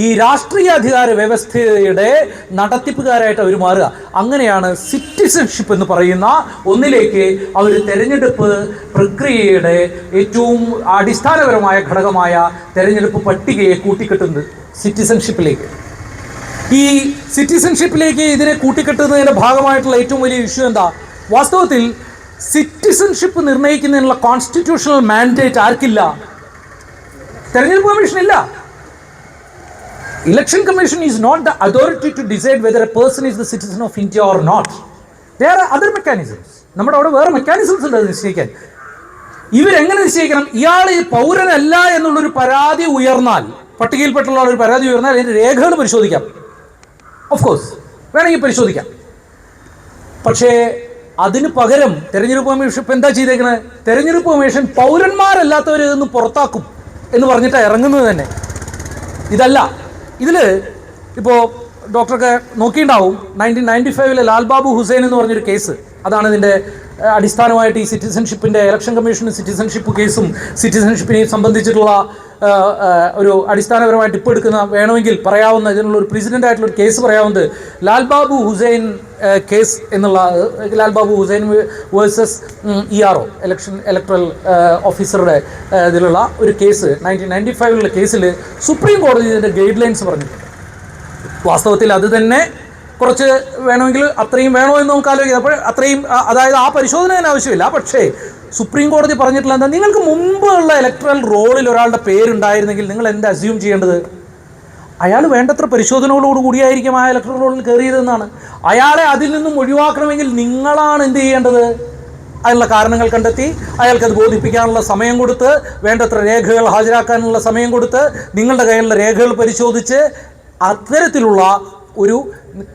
ഈ രാഷ്ട്രീയ അധികാര വ്യവസ്ഥയുടെ നടത്തിപ്പുകാരായിട്ട് അവർ മാറുക. അങ്ങനെയാണ് സിറ്റിസൺഷിപ്പ് എന്ന് പറയുന്ന ഒന്നിലേക്ക് അവർ തെരഞ്ഞെടുപ്പ് പ്രക്രിയയുടെ ഏറ്റവും അടിസ്ഥാനപരമായ ഘടകമായ തെരഞ്ഞെടുപ്പ് പട്ടികയെ കൂട്ടിക്കെട്ടുന്നത് സിറ്റിസൺഷിപ്പിലേക്ക്. ഈ സിറ്റിസൺഷിപ്പിലേക്ക് ഇതിനെ കൂട്ടിക്കെട്ടുന്നതിൻ്റെ ഭാഗമായിട്ടുള്ള ഏറ്റവും വലിയ ഇഷ്യൂ എന്താ? വാസ്തവത്തിൽ സിറ്റിസൺഷിപ്പ് നിർണ്ണയിക്കുന്നതിനുള്ള കോൺസ്റ്റിറ്റ്യൂഷണൽ മാൻഡേറ്റ് ആർക്കില്ല? തെരഞ്ഞെടുപ്പ് കമ്മീഷനില്ല. Election commission is not the authority to decide whether a person is the citizen of India or not. There are other mechanisms. നമ്മുടെ അവിടെ വേറെ മെക്കാനിസംസ് ഉണ്ട് അത് നിശ്ചയിക്കാൻ. ഇവരെങ്ങനെ നിശ്ചയിക്കണം? ഇയാൾ ഈ പൗരനല്ല എന്നുള്ളൊരു പരാതി ഉയർന്നാൽ, പട്ടികയിൽപ്പെട്ടുള്ള ഒരു പരാതി ഉയർന്നാൽ അതിൻ്റെ രേഖകൾ പരിശോധിക്കാം. ഓഫ് കോഴ്സ് വേണമെങ്കിൽ പരിശോധിക്കാം. പക്ഷേ അതിന് പകരം തെരഞ്ഞെടുപ്പ് കമ്മീഷൻ ഇപ്പം എന്താ ചെയ്തേക്കുന്നത്? തെരഞ്ഞെടുപ്പ് കമ്മീഷൻ പൗരന്മാരല്ലാത്തവരെ നിന്ന് പുറത്താക്കും എന്ന് പറഞ്ഞിട്ടാണ് ഇറങ്ങുന്നത് തന്നെ. ഇതല്ല. ഇതിൽ ഇപ്പോൾ ഡോക്ടറൊക്കെ നോക്കിയിട്ടുണ്ടാവും, 1995 ലാൽ ബാബു ഹുസൈൻ എന്ന് പറഞ്ഞൊരു കേസ്. അതാണ് ഇതിൻ്റെ അടിസ്ഥാനമായിട്ട് ഈ സിറ്റിസൺഷിപ്പിൻ്റെ ഇലക്ഷൻ കമ്മീഷനും സിറ്റിസൺഷിപ്പ് കേസും സിറ്റിസൺഷിപ്പിനെ സംബന്ധിച്ചിട്ടുള്ള ഒരു അടിസ്ഥാനപരമായിട്ട് ഇപ്പോൾ എടുക്കുന്ന വേണമെങ്കിൽ പറയാവുന്ന ഇതിനുള്ള ഒരു പ്രസിഡൻ്റ് ആയിട്ടുള്ളൊരു കേസ് പറയാവുന്നത് ലാൽ ബാബു ഹുസൈൻ കേസ് എന്നുള്ള, Lal Babu Hussain versus ERO electoral ഓഫീസറുടെ ഇതിലുള്ള ഒരു കേസ് 1995 കേസിൽ സുപ്രീം കോടതി ഇതിൻ്റെ ഗൈഡ് ലൈൻസ് പറഞ്ഞിട്ടുണ്ട്. വാസ്തവത്തിൽ അത് തന്നെ കുറച്ച് വേണമെങ്കിൽ അത്രയും വേണോ എന്ന് നമുക്ക് ആലോചിക്കാം. അപ്പോൾ അത്രയും, അതായത് ആ പരിശോധന തന്നെ ആവശ്യമില്ല. പക്ഷേ സുപ്രീം കോടതി പറഞ്ഞിട്ടുള്ള എന്താ? നിങ്ങൾക്ക് മുമ്പുള്ള ഇലക്ട്രൽ റോളിൽ ഒരാളുടെ പേരുണ്ടായിരുന്നെങ്കിൽ നിങ്ങൾ എന്താ അസ്യൂം ചെയ്യേണ്ടത്? അയാൾ വേണ്ടത്ര പരിശോധനകളോട് കൂടിയായിരിക്കും ആ ഇലക്ട്രൽ റോളിൽ കയറിയതെന്നാണ്. അയാളെ അതിൽ നിന്നും ഒഴിവാക്കണമെങ്കിൽ നിങ്ങളാണ് എന്ത് ചെയ്യേണ്ടത്? അതിനുള്ള കാരണങ്ങൾ കണ്ടെത്തി അയാൾക്കത് ബോധിപ്പിക്കാനുള്ള സമയം കൊടുത്ത്, വേണ്ടത്ര രേഖകൾ ഹാജരാക്കാനുള്ള സമയം കൊടുത്ത്, നിങ്ങളുടെ കയ്യിലുള്ള രേഖകൾ പരിശോധിച്ച് അത്തരത്തിലുള്ള ഒരു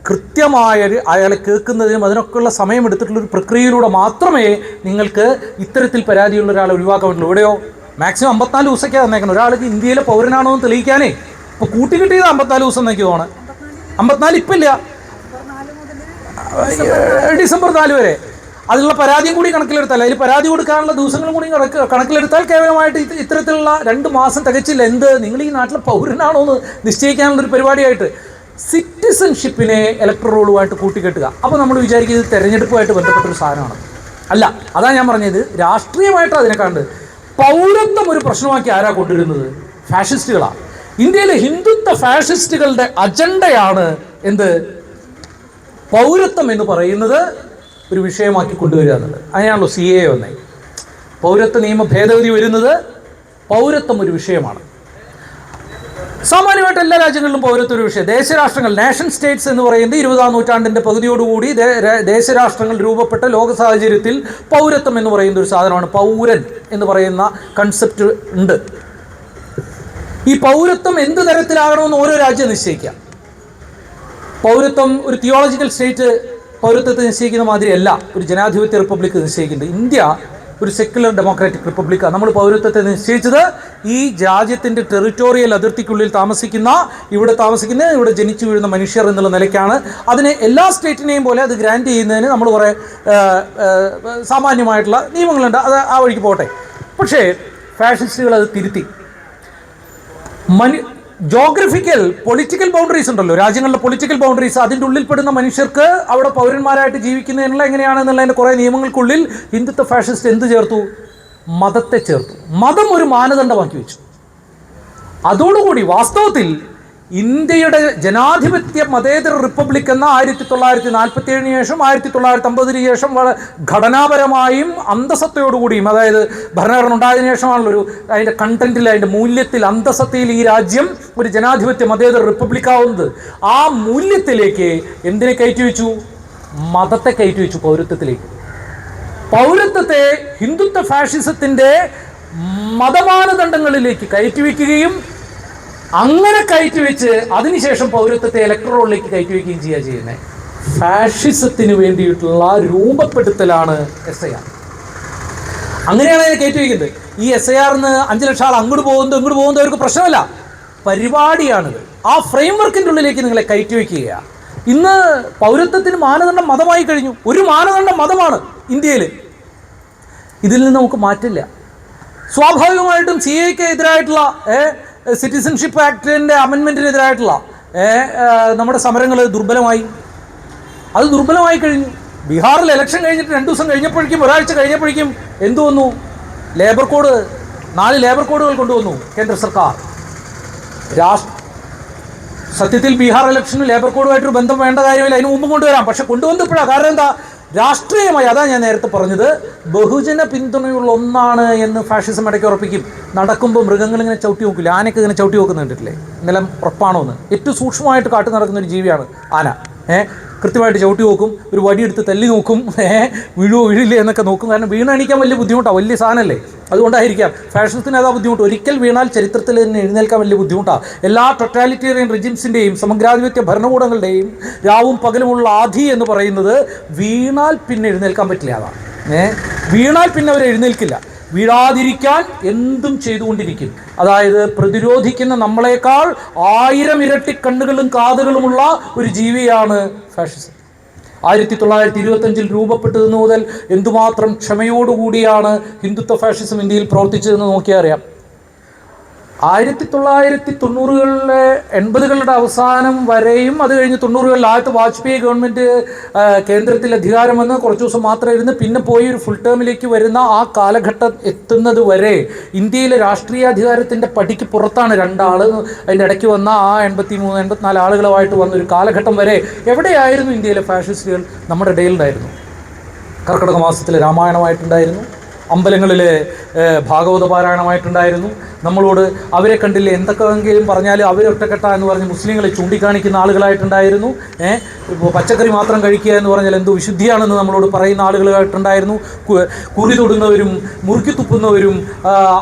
കൃത്യമായ അയാളെ കേൾക്കുന്നതിനും അതിനൊക്കെയുള്ള സമയം എടുത്തിട്ടുള്ളൊരു പ്രക്രിയയിലൂടെ മാത്രമേ നിങ്ങൾക്ക് ഇത്തരത്തിൽ പരാതിയുള്ള ഒരാളെ ഒഴിവാക്കാൻ പറ്റുള്ളൂ. ഇവിടെയോ മാക്സിമം 54 ദിവസമൊക്കെ തന്നേക്കണം. ഒരാൾക്ക് ഇന്ത്യയിലെ പൗരനാണോ എന്ന് തെളിയിക്കാനേ. ഇപ്പോൾ കൂട്ടിക്കിട്ടിയത് 54 ദിവസം എന്നൊക്കെ തോന്നണം. 54 ഇപ്പം ഇല്ല, ഡിസംബർ 4 വരെ. അതിലുള്ള പരാതിയും കൂടി കണക്കിലെടുത്താൽ, അതിൽ പരാതി കൊടുക്കാനുള്ള ദിവസങ്ങളും കൂടി കണക്കിലെടുത്താൽ കേവലമായിട്ട് ഇത്തരത്തിലുള്ള 2 മാസം തികച്ചില്ല. എന്ത്, നിങ്ങൾ ഈ നാട്ടിലെ പൗരനാണോ എന്ന് നിശ്ചയിക്കാനുള്ളൊരു പരിപാടിയായിട്ട് സിറ്റിസൺഷിപ്പിനെ ഇലക്ട്രൽ റോളുമായിട്ട് കൂട്ടിക്കെട്ടുക. അപ്പോൾ നമ്മൾ വിചാരിക്കുന്നത് തെരഞ്ഞെടുപ്പുമായിട്ട് ബന്ധപ്പെട്ടൊരു സാധനമാണ്. അല്ല, അതാ ഞാൻ പറഞ്ഞത്, രാഷ്ട്രീയമായിട്ട് അതിനെ കണ്ട് പൗരത്വം ഒരു പ്രശ്നമാക്കി ആരാ കൊണ്ടുവരുന്നത്? ഫാഷിസ്റ്റുകളാണ്. ഇന്ത്യയിലെ ഹിന്ദുത്വ ഫാഷിസ്റ്റുകളുടെ അജണ്ടയാണ് എന്ത്? പൗരത്വം എന്ന് പറയുന്നത് ഒരു വിഷയമാക്കി കൊണ്ടുവരിക എന്നുള്ളത്. അതിനാണല്ലോ CAA വന്നേ. പൗരത്വ നിയമ ഭേദഗതി വരുന്നത് പൗരത്വം ഒരു വിഷയമാണ്. സാമാന്യമായിട്ട് എല്ലാ രാജ്യങ്ങളിലും പൗരത്വ ഒരു വിഷയം. ദേശരാഷ്ട്രങ്ങൾ, നാഷൻ സ്റ്റേറ്റ്സ് എന്ന് പറയുന്നത് 20-ാം നൂറ്റാണ്ടിൻ്റെ പകുതിയോടുകൂടി ദേശരാഷ്ട്രങ്ങൾ രൂപപ്പെട്ട ലോക സാഹചര്യത്തിൽ പൗരത്വം എന്ന് പറയുന്ന ഒരു സാധനമാണ്. പൗരൻ എന്ന് പറയുന്ന കൺസെപ്റ്റ് ഉണ്ട്. ഈ പൗരത്വം എന്ത് തരത്തിലാകണമെന്ന് ഓരോ രാജ്യം നിശ്ചയിക്കാം. പൗരത്വം ഒരു തിയോളജിക്കൽ സ്റ്റേറ്റ് പൗരത്വത്തെ നിശ്ചയിക്കുന്ന മാതിരിയല്ല ഒരു ജനാധിപത്യ റിപ്പബ്ലിക്ക് നിശ്ചയിക്കുന്നത്. ഇന്ത്യ ഒരു സെക്യുലർ ഡെമോക്രാറ്റിക് റിപ്പബ്ലിക്കാണ്. നമ്മൾ പൗരത്വത്തെ നിശ്ചയിച്ചത് ഈ രാജ്യത്തിൻ്റെ ടെറിറ്റോറിയൽ അതിർത്തിക്കുള്ളിൽ താമസിക്കുന്ന, ഇവിടെ ജനിച്ചു വീഴുന്ന മനുഷ്യർ എന്നുള്ള നിലയ്ക്കാണ്. അതിനെ എല്ലാ സ്റ്റേറ്റിനെയും പോലെ അത് ഗ്രാൻഡ് ചെയ്യുന്നതിന് നമ്മൾ കുറേ സാമാന്യമായിട്ടുള്ള നിയമങ്ങളുണ്ട്. അത് ആ വഴിക്ക് പോട്ടെ. പക്ഷേ ഫാഷിസ്റ്റുകൾ അത് തിരുത്തി. ജോഗ്രഫിക്കൽ പൊളിറ്റിക്കൽ ബൗണ്ടറീസ് ഉണ്ടല്ലോ, രാജ്യങ്ങളുടെ പൊളിറ്റിക്കൽ ബൗണ്ടറീസ്, അതിൻ്റെ ഉള്ളിൽപ്പെടുന്ന മനുഷ്യർക്ക് അവിടെ പൗരന്മാരായിട്ട് ജീവിക്കുന്നതിനുള്ള എങ്ങനെയാണെന്നുള്ളതിൻ്റെ കുറേ നിയമങ്ങൾക്കുള്ളിൽ ഹിന്ദുത്വ ഫാഷിസ്റ്റ് എന്ത് ചേർത്തു? മതത്തെ ചേർത്തു. മതം ഒരു മാനദണ്ഡമാക്കി വെച്ചു. അതോടുകൂടി വാസ്തവത്തിൽ ഇന്ത്യയുടെ ജനാധിപത്യ മതേതര റിപ്പബ്ലിക് എന്ന 1947 ശേഷം 1950 ശേഷം ഘടനാപരമായും അന്തസത്തയോടുകൂടിയും, അതായത് ഭരണഘടന ഉണ്ടായതിനു ശേഷമാണല്ലോ അതിൻ്റെ കണ്ടന്റിൽ, അതിൻ്റെ മൂല്യത്തിൽ, അന്തസത്തയിൽ ഈ രാജ്യം ഒരു ജനാധിപത്യ മതേതര റിപ്പബ്ലിക്കാവുന്നത്. ആ മൂല്യത്തിലേക്ക് എന്തിനെ കയറ്റിവെച്ചു? മതത്തെ കയറ്റിവെച്ചു. പൗരത്വത്തിലേക്ക്. പൗരത്വത്തെ ഹിന്ദുത്വ ഫാഷിസത്തിൻ്റെ മതമാനദണ്ഡങ്ങളിലേക്ക് കയറ്റിവെക്കുകയും അങ്ങനെ കയറ്റിവെച്ച് അതിനുശേഷം പൗരത്വത്തെ ഇലക്ട്രൽ റോളിലേക്ക് കയറ്റിവെക്കുകയും ചെയ്യുന്നത്. ഫാഷിസത്തിന് വേണ്ടിയിട്ടുള്ള രൂപപ്പെടുത്തലാണ് SIR. അങ്ങനെയാണ് അതിനെ കയറ്റിവെക്കുന്നത്. ഈ SIRന്ന് 5 ലക്ഷം ആൾ അങ്ങോട്ട് പോകുന്നത് അവർക്ക് പ്രശ്നമല്ല, പരിപാടിയാണിത്. ആ ഫ്രെയിംവർക്കിൻ്റെ ഉള്ളിലേക്ക് നിങ്ങളെ കയറ്റിവെക്കുക. ഇന്ന് പൗരത്വത്തിന് മാനദണ്ഡം മതമായി കഴിഞ്ഞു. ഒരു മാനദണ്ഡം മതമാണ് ഇന്ത്യയിൽ. ഇതിൽ നിന്ന് നമുക്ക് മാറ്റില്ല. സ്വാഭാവികമായിട്ടും CAAക്ക് എതിരായിട്ടുള്ള സിറ്റിസൺഷിപ്പ് ആക്ടിൻ്റെ അമെൻമെൻറ്റിനെതിരായിട്ടുള്ള നമ്മുടെ സമരങ്ങൾ ദുർബലമായി. അത് ദുർബലമായി കഴിഞ്ഞു. ബീഹാറിൽ ഇലക്ഷൻ കഴിഞ്ഞിട്ട് 2 ദിവസം കഴിഞ്ഞപ്പോഴേക്കും, ഒരാഴ്ച കഴിഞ്ഞപ്പോഴേക്കും എന്തു വന്നു? ലേബർ കോഡ്, 4 ലേബർ കോഡുകൾ കൊണ്ടുവന്നു കേന്ദ്ര സർക്കാർ. സത്യത്തിൽ ബീഹാർ ഇലക്ഷന് ലേബർ കോഡുമായിട്ടൊരു ബന്ധം വേണ്ട കാര്യമില്ല, അതിന് മുമ്പ് കൊണ്ടുവരാം. പക്ഷെ കൊണ്ടുവന്നപ്പോഴാണ്. കാരണം എന്താ? രാഷ്ട്രീയമായി, അതാണ് ഞാൻ നേരത്തെ പറഞ്ഞത്, ബഹുജന പിന്തുണയുള്ള ഒന്നാണ് എന്ന് ഫാഷിസം ഇടയ്ക്ക് ഉറപ്പിക്കും. നടക്കുമ്പോൾ മൃഗങ്ങളിങ്ങനെ ചവിട്ടി നോക്കില്ല, ആനയ്ക്ക് ഇങ്ങനെ ചവിട്ടി നോക്കുന്ന കണ്ടിട്ടില്ലേ? നിലം ഉറപ്പാണോ എന്ന്. ഏറ്റവും സൂക്ഷ്മമായിട്ട് കാട്ടു നടക്കുന്ന ഒരു ജീവിയാണ് ആന. കൃത്യമായിട്ട് ചവിട്ടി നോക്കും, ഒരു വടിയെടുത്ത് തല്ലി നോക്കും, വീഴില്ലേ എന്നൊക്കെ നോക്കും. കാരണം വീണെണിക്കാൻ വലിയ ബുദ്ധിമുട്ടാണ്, വലിയ സാധനമല്ലേ. അതുകൊണ്ടായിരിക്കാം ഫാഷിസത്തിന് അതാ ബുദ്ധിമുട്ട്. ഒരിക്കൽ വീണാൽ ചരിത്രത്തിൽ തന്നെ എഴുന്നേൽക്കാൻ വലിയ ബുദ്ധിമുട്ടാണ്. എല്ലാ ടൊട്ടാലിറ്റേറിയൻ റിജിംസിൻ്റെയും സമഗ്രാധിപത്യ ഭരണകൂടങ്ങളുടെയും രാവും പകലുമുള്ള ആധി എന്ന് പറയുന്നത് വീണാൽ പിന്നെ എഴുന്നേൽക്കാൻ പറ്റില്ല. അതാണ് വീണാൽ പിന്നെ അവർ എഴുന്നേൽക്കില്ല. വീഴാതിരിക്കാൻ എന്തും ചെയ്തുകൊണ്ടിരിക്കും. അതായത് പ്രതിരോധിക്കുന്ന നമ്മളെക്കാൾ 1000 ഇരട്ടി കണ്ണുകളും കാതുകളുമുള്ള ഒരു ജീവിയാണ് ഫാഷിസം. 1925 രൂപപ്പെട്ടതെന്ന് മുതൽ എന്തുമാത്രം ക്ഷമയോടുകൂടിയാണ് ഹിന്ദുത്വ ഫാഷിസം ഇന്ത്യയിൽ പ്രവർത്തിച്ചതെന്ന് നോക്കിയാൽ അറിയാം. 1990-കളിലെ 80-കളുടെ അവസാനം വരെയും, അത് കഴിഞ്ഞ് 90-കളിൽ ആദ്യത്തെ വാജ്പേയി ഗവൺമെൻറ് കേന്ദ്രത്തിൽ അധികാരം വന്ന് കുറച്ച് ദിവസം മാത്രം ഇരുന്ന് പിന്നെ പോയി ഒരു ഫുൾ ടേമിലേക്ക് വരുന്ന ആ കാലഘട്ടം എത്തുന്നത് വരെ ഇന്ത്യയിലെ രാഷ്ട്രീയ അധികാരത്തിൻ്റെ പടിക്ക് പുറത്താണ് 2 ആൾ. അതിൻ്റെ ഇടയ്ക്ക് വന്ന ആ 83-84 ആളുകളുമായിട്ട് വന്നൊരു കാലഘട്ടം വരെ എവിടെയായിരുന്നു ഇന്ത്യയിലെ ഫാഷിസ്റ്റുകൾ? നമ്മുടെ ഇടയിലുണ്ടായിരുന്നു. കർക്കിടക മാസത്തിൽ രാമായണമായിട്ടുണ്ടായിരുന്നു, അമ്പലങ്ങളിൽ ഭാഗവത പാരായണമായിട്ടുണ്ടായിരുന്നു. നമ്മളോട് അവരെ കണ്ടില്ലേ എന്തൊക്കെയെങ്കിലും പറഞ്ഞാൽ അവരൊറ്റക്കെട്ട എന്ന് പറഞ്ഞ് മുസ്ലിങ്ങളെ ചൂണ്ടിക്കാണിക്കുന്ന ആളുകളായിട്ടുണ്ടായിരുന്നു. ഇപ്പോൾ പച്ചക്കറി മാത്രം കഴിക്കുക എന്ന് പറഞ്ഞാൽ എന്തോ വിശുദ്ധിയാണെന്ന് നമ്മളോട് പറയുന്ന ആളുകളായിട്ടുണ്ടായിരുന്നു. കുറി തൊടുന്നവരും മുറുക്കി തുപ്പുന്നവരും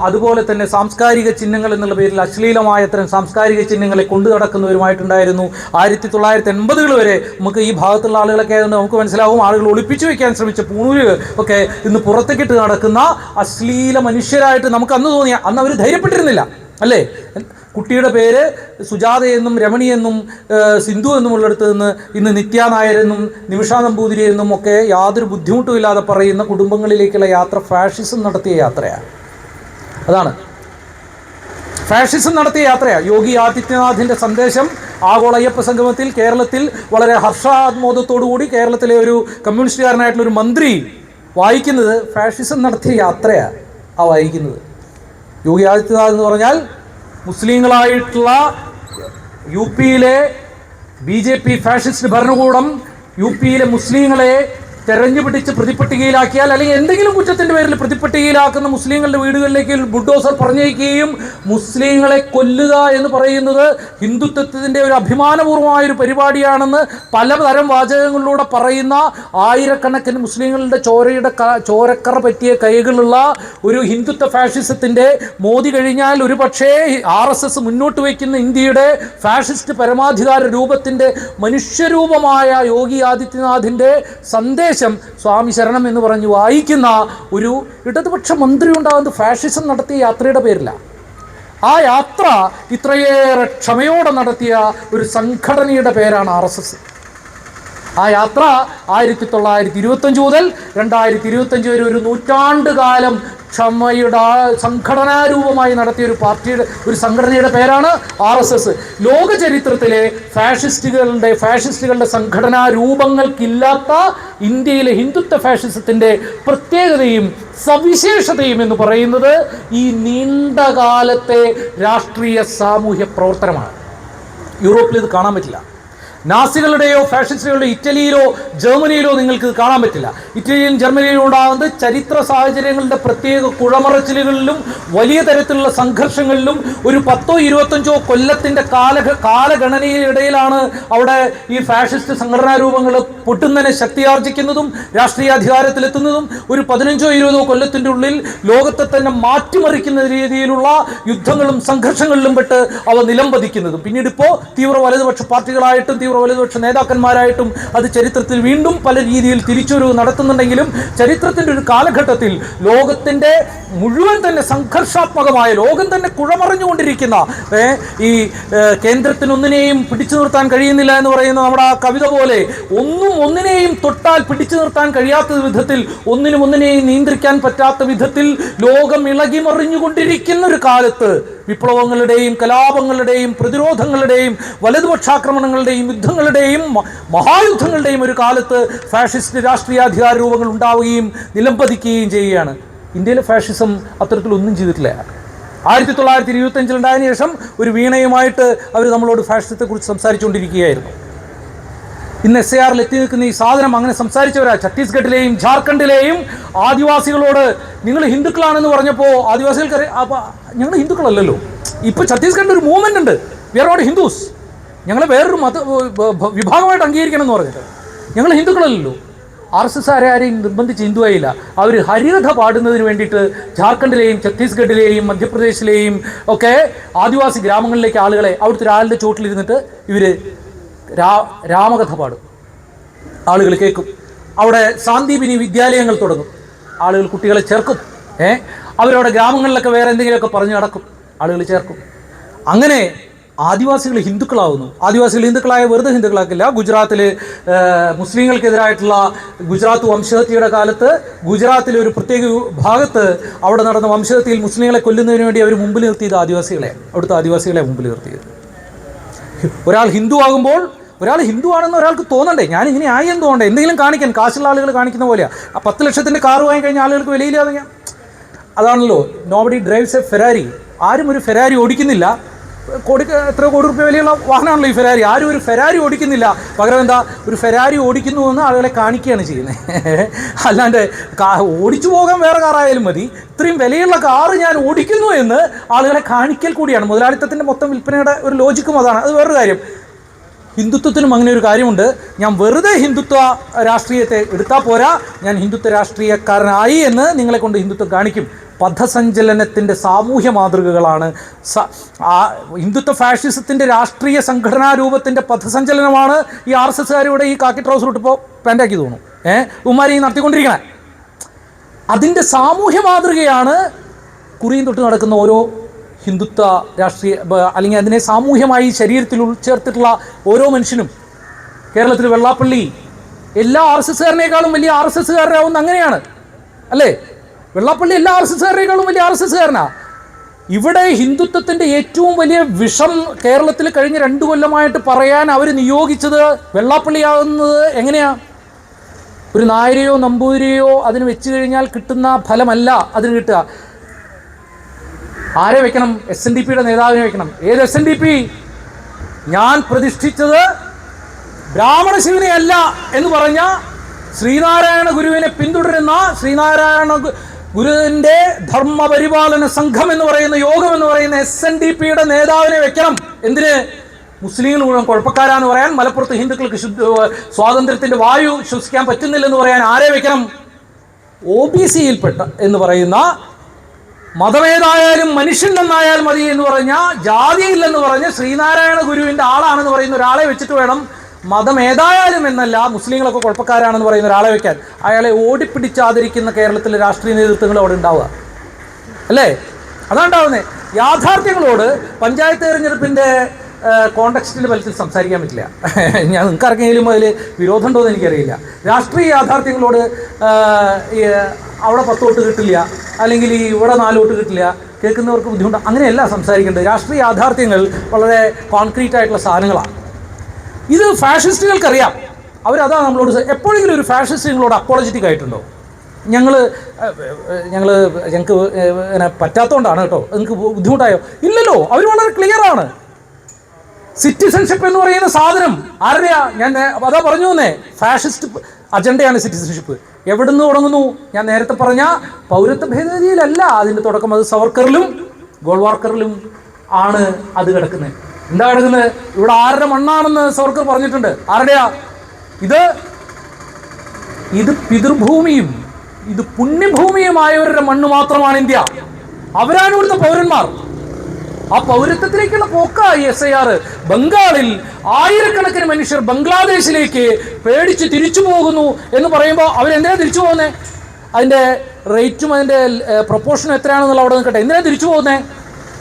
അതുപോലെ തന്നെ സാംസ്കാരിക ചിഹ്നങ്ങൾ എന്നുള്ള പേരിൽ അശ്ലീലമായ അത്തരം സാംസ്കാരിക ചിഹ്നങ്ങളെ കൊണ്ടു നടക്കുന്നവരുമായിട്ടുണ്ടായിരുന്നു. 1980-കൾ വരെ നമുക്ക് ഈ ഭാഗത്തുള്ള ആളുകളൊക്കെ ആയതുകൊണ്ട് നമുക്ക് മനസ്സിലാവും, ആളുകൾ ഒളിപ്പിച്ചു വയ്ക്കാൻ ശ്രമിച്ച പൂണൂര് ഒക്കെ ഇന്ന് പുറത്തേക്കിട്ട് നടക്കുന്ന അശ്ലീല മനുഷ്യരായിട്ട് നമുക്ക് അന്ന് തോന്നിയ, അന്ന് അവർ ധൈര്യപ്പെട്ടിരുന്നില്ല അല്ലേ? കുട്ടിയുടെ പേര് സുജാത എന്നും രമണി എന്നും സിന്ധു എന്നുമുള്ളിടത്ത് നിന്ന് ഇന്ന് നിത്യ നായരെന്നും നിമിഷ നമ്പൂതിരി എന്നും ഒക്കെ യാതൊരു ബുദ്ധിമുട്ടും ഇല്ലാതെ പറയുന്ന കുടുംബങ്ങളിലേക്കുള്ള യാത്ര ഫാഷിസം നടത്തിയ യാത്രയാണ്. അതാണ് ഫാഷിസം നടത്തിയ യാത്രയാണ്. യോഗി ആദിത്യനാഥിൻ്റെ സന്ദേശം ആഗോള അയ്യപ്പ സംഗമത്തിൽ കേരളത്തിൽ വളരെ ഹർഷാത്മോദത്തോടുകൂടി കേരളത്തിലെ ഒരു കമ്മ്യൂണിസ്റ്റുകാരനായിട്ടുള്ളൊരു മന്ത്രി വായിക്കുന്നത് ഫാഷിസം നടത്തിയ യാത്രയാണ് വായിക്കുന്നത്. യോഗി ആദിത്യനാഥ് എന്ന് പറഞ്ഞാൽ മുസ്ലിങ്ങളായിട്ടുള്ള യു പിയിലെ BJP ഫാഷിസ്റ്റ് ഭരണകൂടം യു പിയിലെ മുസ്ലിങ്ങളെ തെരഞ്ഞുപിടിച്ച് പ്രതിപട്ടികയിലാക്കിയാൽ അല്ലെങ്കിൽ എന്തെങ്കിലും കുറ്റത്തിൻ്റെ പേരിൽ പ്രതിപട്ടികയിലാക്കുന്ന മുസ്ലിങ്ങളുടെ വീടുകളിലേക്ക് ബുൾഡോസർ പറഞ്ഞയക്കുകയും മുസ്ലിങ്ങളെ കൊല്ലുക എന്ന് പറയുന്നത് ഹിന്ദുത്വത്തിൻ്റെ ഒരു അഭിമാനപൂർവമായൊരു പരിപാടിയാണെന്ന് പലതരം വാചകങ്ങളിലൂടെ പറയുന്ന ആയിരക്കണക്കിന് മുസ്ലിങ്ങളുടെ ചോരക്കറ പറ്റിയ കൈകളുള്ള ഒരു ഹിന്ദുത്വ ഫാഷിസത്തിൻ്റെ മോദി കഴിഞ്ഞാൽ ഒരു പക്ഷേ RSS മുന്നോട്ട് വയ്ക്കുന്ന ഇന്ത്യയുടെ ഫാഷിസ്റ്റ് പരമാധികാര രൂപത്തിൻ്റെ മനുഷ്യരൂപമായ യോഗി ആദിത്യനാഥിൻ്റെ സന്ദേശം സ്വാമി ശരണം എന്ന് പറഞ്ഞ് വായിക്കുന്ന ഒരു ഇടതുപക്ഷ മന്ത്രി ഉണ്ടാകുന്നത് ഫാഷിസം നടത്തിയ യാത്രയുടെ പേരിലാണ്. ആ യാത്ര ഇത്രയേറെ ക്ഷമയോടെ നടത്തിയ ഒരു സംഘടനയുടെ പേരാണ് RSS. ആ യാത്ര 1925 മുതൽ 2025 വരെ ഒരു നൂറ്റാണ്ട് കാലം ക്ഷമയുടെ സംഘടനാരൂപമായി നടത്തിയ ഒരു പാർട്ടിയുടെ ഒരു സംഘടനയുടെ പേരാണ് RSS. ലോക ചരിത്രത്തിലെ ഫാഷിസ്റ്റുകളുടെ സംഘടനാ രൂപങ്ങൾക്കില്ലാത്ത ഇന്ത്യയിലെ ഹിന്ദുത്വ ഫാഷിസത്തിൻ്റെ പ്രത്യേകതയും സവിശേഷതയും എന്ന് പറയുന്നത് ഈ നീണ്ടകാലത്തെ രാഷ്ട്രീയ സാമൂഹ്യ പ്രവർത്തനമാണ്. യൂറോപ്പിൽ ഇത് കാണാൻ പറ്റില്ല. നാസികളുടെയോ ഫാഷിസ്റ്റുകളുടെയോ ഇറ്റലിയിലോ ജർമ്മനിയിലോ നിങ്ങൾക്ക് ഇത് കാണാൻ പറ്റില്ല. ഇറ്റലിയിലും ജർമ്മനിയിലും ഉണ്ടാകുന്നത് ചരിത്ര സാഹചര്യങ്ങളുടെ പ്രത്യേക കുഴമറച്ചിലുകളിലും വലിയ തരത്തിലുള്ള സംഘർഷങ്ങളിലും ഒരു 10-25 കൊല്ലത്തിൻ്റെ കാലഗണനയിലിടയിലാണ് അവിടെ ഈ ഫാഷിസ്റ്റ് സംഘടനാ രൂപങ്ങൾ പൊട്ടുന്നതിനെ ശക്തിയാർജിക്കുന്നതും രാഷ്ട്രീയ അധികാരത്തിലെത്തുന്നതും ഒരു 15-20 കൊല്ലത്തിൻ്റെ ഉള്ളിൽ ലോകത്തെ തന്നെ മാറ്റിമറിക്കുന്ന രീതിയിലുള്ള യുദ്ധങ്ങളും സംഘർഷങ്ങളിലും പെട്ട് അവ നിലംപതിക്കുന്നതും പിന്നീട് ഇപ്പോൾ തീവ്ര വലതുപക്ഷ പാർട്ടികളായിട്ടും വലതുപക്ഷ നേതാക്കന്മാരായിട്ടും അത് ചരിത്രത്തിൽ വീണ്ടും പല രീതിയിൽ തിരിച്ചുവരവ് നടത്തുന്നുണ്ടെങ്കിലും ചരിത്രത്തിൻ്റെ ഒരു കാലഘട്ടത്തിൽ ലോകത്തിൻ്റെ മുഴുവൻ തന്നെ സംഘർഷാത്മകമായ ലോകം തന്നെ കുഴമറിഞ്ഞുകൊണ്ടിരിക്കുന്ന ഈ കേന്ദ്രത്തിനൊന്നിനെയും പിടിച്ചു നിർത്താൻ കഴിയുന്നില്ല എന്ന് പറയുന്ന നമ്മുടെ ആ കവിത പോലെ ഒന്നിനെയും തൊട്ടാൽ പിടിച്ചു നിർത്താൻ കഴിയാത്ത വിധത്തിൽ ഒന്നിനെയും നിയന്ത്രിക്കാൻ പറ്റാത്ത വിധത്തിൽ ലോകം ഇളകി മറിഞ്ഞുകൊണ്ടിരിക്കുന്ന ഒരു കാലത്ത് വിപ്ലവങ്ങളുടെയും കലാപങ്ങളുടെയും പ്രതിരോധങ്ങളുടെയും വലതുപക്ഷാക്രമണങ്ങളുടെയും യുദ്ധങ്ങളുടെയും മഹായുദ്ധങ്ങളുടെയും ഒരു കാലത്ത് ഫാഷിസ്റ്റ് രാഷ്ട്രീയാധികാര രൂപങ്ങൾ ഉണ്ടാവുകയും നിലംപതിക്കുകയും ചെയ്യുകയാണ്. ഇന്ത്യയിലെ ഫാഷിസം അത്തരത്തിലൊന്നും ചെയ്തിട്ടില്ല. 1925 ഉണ്ടായതിനു ശേഷം ഒരു വീണയുമായിട്ട് അവർ നമ്മളോട് ഫാഷിസത്തെക്കുറിച്ച് സംസാരിച്ചുകൊണ്ടിരിക്കുകയായിരുന്നു. ഇന്ന് SAR എത്തി നിൽക്കുന്ന ഈ സാധനം അങ്ങനെ സംസാരിച്ചവരാ. ഛത്തീസ്ഗഡിലെയും ജാർഖണ്ഡിലെയും ആദിവാസികളോട് നിങ്ങൾ ഹിന്ദുക്കളാണെന്ന് പറഞ്ഞപ്പോൾ ആദിവാസികൾക്ക് ഞങ്ങൾ ഹിന്ദുക്കളല്ലല്ലോ. ഇപ്പോൾ ഛത്തീസ്ഗഡിൽ ഒരു മൂവ്മെൻ്റ് ഉണ്ട്, വി ആർ നോട്ട് ഹിന്ദുസ്, ഞങ്ങളെ വേറൊരു വിഭാഗമായിട്ട് അംഗീകരിക്കണം എന്ന് പറഞ്ഞിട്ട്. ഞങ്ങൾ ഹിന്ദുക്കളല്ലല്ലോ. RSS ആരെയും നിർബന്ധിച്ച് ഹിന്ദുവായില്ല. അവർ ഹരികഥ പാടുന്നതിന് വേണ്ടിയിട്ട് ജാർഖണ്ഡിലെയും ഛത്തീസ്ഗഡിലെയും മധ്യപ്രദേശിലെയും ഒക്കെ ആദിവാസി ഗ്രാമങ്ങളിലേക്ക് ആളുകളെ അവിടുത്തെ ഒരാളുടെ ചോട്ടിലിരുന്നിട്ട് ഇവർ രാമകഥ പാടും. ആളുകൾ കേൾക്കും. അവിടെ സാന്ദീപിനി വിദ്യാലയങ്ങൾ തുടങ്ങും. ആളുകൾ കുട്ടികളെ ചേർക്കും. അവരവിടെ ഗ്രാമങ്ങളിലൊക്കെ വേറെ എന്തെങ്കിലുമൊക്കെ പറഞ്ഞു നടക്കും. ആളുകൾ ചേർക്കും. അങ്ങനെ ആദിവാസികൾ ഹിന്ദുക്കളാവുന്നു. ആദിവാസികൾ ഹിന്ദുക്കളായ വെറുതെ ഹിന്ദുക്കളാക്കില്ല. ഗുജറാത്തിൽ മുസ്ലിങ്ങൾക്കെതിരായിട്ടുള്ള ഗുജറാത്ത് വംശഹത്യയുടെ കാലത്ത് ഗുജറാത്തിലെ ഒരു പ്രത്യേക ഭാഗത്ത് അവിടെ നടന്ന വംശഹത്യയിൽ മുസ്ലിങ്ങളെ കൊല്ലുന്നതിന് വേണ്ടി അവർ മുമ്പിൽ നിർത്തിയത് അവിടുത്തെ ആദിവാസികളെ മുമ്പിൽ നിർത്തിയത്. ഒരാൾ ഹിന്ദു ആകുമ്പോൾ ഒരാൾ ഹിന്ദു ആണെന്ന് ഒരാൾക്ക് തോന്നണ്ടേ, ഞാനിങ്ങനെ ആയി എന്ന് തോന്നണ്ടേ, എന്തെങ്കിലും കാണിക്കാൻ കാശുള്ള ആളുകൾ കാണിക്കുന്ന പോലെയാണ്. ആ 10 ലക്ഷത്തിൻ്റെ കാറ് വാങ്ങി കഴിഞ്ഞാൽ ആളുകൾക്ക് വിലയില്ലാതെ അതാണല്ലോ നോബഡി ഡ്രൈവ്സ് എ ഫെരാരി. ആരും ഒരു ഫെരാരി ഓടിക്കുന്നില്ല. എത്രയോ കോടി രൂപ വിലയുള്ള വാഹനമാണല്ലോ ഈ ഫെരാരി. ആരും ഒരു ഫെരാരി ഓടിക്കുന്നില്ല, പകരം എന്താ ഒരു ഫെരാരി ഓടിക്കുന്നു എന്ന് ആളുകളെ കാണിക്കുകയാണ് ചെയ്യുന്നത്. അല്ലാണ്ട് ഓടിച്ചു പോകാൻ വേറെ കാറായാലും മതി, ഇത്രയും വിലയുള്ള കാറ് ഞാൻ ഓടിക്കുന്നു എന്ന് ആളുകളെ കാണിക്കൽ കൂടിയാണ്. മുതലാളിത്തത്തിൻ്റെ മൊത്തം വിൽപ്പനയുടെ ഒരു ലോജിക്കും അതാണ്. അത് വേറൊരു കാര്യം. ഹിന്ദുത്വത്തിനും അങ്ങനെ ഒരു കാര്യമുണ്ട്. ഞാൻ വെറുതെ ഹിന്ദുത്വ രാഷ്ട്രീയത്തെ എടുത്താൽ പോരാ, ഞാൻ ഹിന്ദുത്വ രാഷ്ട്രീയക്കാരനായി എന്ന് നിങ്ങളെ കൊണ്ട് ഹിന്ദുത്വം കാണിക്കും. പഥസഞ്ചലനത്തിൻ്റെ സാമൂഹ്യ മാതൃകകളാണ്. ഹിന്ദുത്വ ഫാഷിസത്തിൻ്റെ രാഷ്ട്രീയ സംഘടനാ രൂപത്തിൻ്റെ പഥസഞ്ചലനമാണ് ഈ RSSകാരുടെ ഈ കാക്കി ട്രൗസർ ഇട്ടിപ്പോൾ പാൻറ്റാക്കി തോന്നുന്നു ഉമ്മാരി നടത്തിക്കൊണ്ടിരിക്കണേ. അതിൻ്റെ സാമൂഹ്യ മാതൃകയാണ് കുറിയും തൊട്ട് നടക്കുന്ന ഓരോ ഹിന്ദുത്വ രാഷ്ട്രീയ അല്ലെങ്കിൽ അതിനെ സാമൂഹ്യമായി ശരീരത്തിൽ ഉൾച്ചേർത്തിട്ടുള്ള ഓരോ മനുഷ്യനും. കേരളത്തിൽ വെള്ളാപ്പള്ളി എല്ലാ RSSകാരനേക്കാളും വലിയ RSSകാരനാവുന്ന അങ്ങനെയാണ് അല്ലേ? വെള്ളാപ്പള്ളി എല്ലാ RSSകാരനേക്കാളും വലിയ RSSകാരനാ. ഇവിടെ ഹിന്ദുത്വത്തിൻ്റെ ഏറ്റവും വലിയ വിഷം കേരളത്തിൽ കഴിഞ്ഞ 2 കൊല്ലമായിട്ട് പറയാൻ അവർ നിയോഗിച്ചത് വെള്ളാപ്പള്ളിയാകുന്നത് എങ്ങനെയാ? ഒരു നായരെയോ നമ്പൂതിരിയോ അതിന് വെച്ച് കഴിഞ്ഞാൽ കിട്ടുന്ന ഫലമല്ല അതിന് കിട്ടുക. ആരെ വെക്കണം? SNDPയുടെ നേതാവിനെ വെക്കണം. ഏത് SNDP? ഞാൻ പ്രതിഷ്ഠിച്ചത് ബ്രാഹ്മണ ശിവനെ അല്ല എന്ന് പറഞ്ഞ ശ്രീനാരായണ ഗുരുവിനെ പിന്തുടരുന്ന ശ്രീനാരായണ ഗുരുവിൻ്റെ ധർമ്മപരിപാലന സംഘം എന്ന് പറയുന്ന യോഗം എന്ന് പറയുന്ന SNDPയുടെ നേതാവിനെ വെക്കണം. എന്തിന്? മുസ്ലിങ്ങൾ മുഴുവൻ കുഴപ്പക്കാരാന്ന് പറയാൻ, മലപ്പുറത്ത് ഹിന്ദുക്കൾക്ക് സ്വാതന്ത്ര്യത്തിൻ്റെ വായു ശ്വസിക്കാൻ പറ്റുന്നില്ലെന്ന് പറയാൻ ആരെ വെക്കണം? OBCയിൽപ്പെട്ട എന്ന് പറയുന്ന മതമേതായാലും മനുഷ്യൻ നന്നായാൽ മതി എന്ന് പറഞ്ഞ, ജാതിയില്ലെന്ന് പറഞ്ഞ് ശ്രീനാരായണ ഗുരുവിൻ്റെ ആളാണെന്ന് പറയുന്ന ഒരാളെ വെച്ചിട്ട് വേണം, മതം ഏതായാലും എന്നല്ല മുസ്ലിങ്ങളൊക്കെ കുഴപ്പക്കാരാണെന്ന് പറയുന്ന ഒരാളെ വയ്ക്കാൻ. അയാളെ ഓടിപ്പിടിച്ചാതിരിക്കുന്ന കേരളത്തിലെ രാഷ്ട്രീയ നേതൃത്വങ്ങൾ അവിടെ ഉണ്ടാവുക അല്ലേ? അതാണ്ടാവുന്നത്. യാഥാർത്ഥ്യങ്ങളോട് പഞ്ചായത്ത് തെരഞ്ഞെടുപ്പിൻ്റെ കോണ്ടക്സ്റ്റിൽ പലത്തിൽ സംസാരിക്കാൻ പറ്റില്ല. ഞാൻ നിങ്ങൾക്കാർക്കെങ്കിലും അതിൽ വിരോധമുണ്ടോ എന്ന് എനിക്കറിയില്ല. രാഷ്ട്രീയ യാഥാർത്ഥ്യങ്ങളോട് അവിടെ 10 വോട്ട് കിട്ടില്ല, അല്ലെങ്കിൽ ഇവിടെ 4 വോട്ട് കിട്ടില്ല, കേൾക്കുന്നവർക്ക് ബുദ്ധിമുട്ട്, അങ്ങനെയല്ല സംസാരിക്കേണ്ടത്. രാഷ്ട്രീയ യാഥാർത്ഥ്യങ്ങൾ വളരെ കോൺക്രീറ്റ് ആയിട്ടുള്ള സാധനങ്ങളാണ്. ഇത് ഫാഷിസ്റ്റുകൾക്കറിയാം. അവരതാ നമ്മളോട് എപ്പോഴെങ്കിലും ഒരു ഫാഷിസ്റ്റ് നിങ്ങളോട് അപ്പോളജറ്റിക് ആയിട്ടുണ്ടോ? ഞങ്ങൾക്ക് ഇങ്ങനെ പറ്റാത്തതുകൊണ്ടാണ് കേട്ടോ, നിങ്ങൾക്ക് ബുദ്ധിമുട്ടായോ? ഇല്ലല്ലോ, അവർ വളരെ ക്ലിയറാണ്. സിറ്റിസൺഷിപ്പ് എന്ന് പറയുന്ന സാധനം ആരുടെയാ? ഞാൻ അതാ പറഞ്ഞു തന്നേ, ഫാഷിസ്റ്റ് അജണ്ടയാണ് സിറ്റിസൺഷിപ്പ്. എവിടെ നിന്ന് തുടങ്ങുന്നു? ഞാൻ നേരത്തെ പറഞ്ഞ പൗരത്വ ഭേദഗതിയിലല്ല അതിൻ്റെ തുടക്കം. അത് സവർക്കറിലും ഗോൾവാർക്കറിലും ആണ് അത് കിടക്കുന്നത്. എന്താ കിടക്കുന്നത്? ഇവിടെ ആരുടെ മണ്ണാണെന്ന് സവർക്കർ പറഞ്ഞിട്ടുണ്ട്. ആരുടെയാ ഇത്? പിതൃഭൂമിയും ഇത് പുണ്യഭൂമിയുമായവരുടെ മണ്ണ് മാത്രമാണ് ഇന്ത്യ. അവരാണ് ഇവിടുത്തെ പൗരന്മാർ. ആ പൗരത്വത്തിലേക്കുള്ള പോക്കായി SIR. ബംഗാളിൽ ആയിരക്കണക്കിന് മനുഷ്യർ ബംഗ്ലാദേശിലേക്ക് പേടിച്ച് തിരിച്ചു പോകുന്നു എന്ന് പറയുമ്പോൾ അവരെന്തിനാണ് തിരിച്ചു പോകുന്നത്? അതിൻ്റെ റേറ്റും അതിൻ്റെ പ്രൊപ്പോർഷനും എത്രയാണെന്നുള്ള അവിടെ നിൽക്കട്ടെ. എന്തിനാണ് തിരിച്ചു പോകുന്നത്?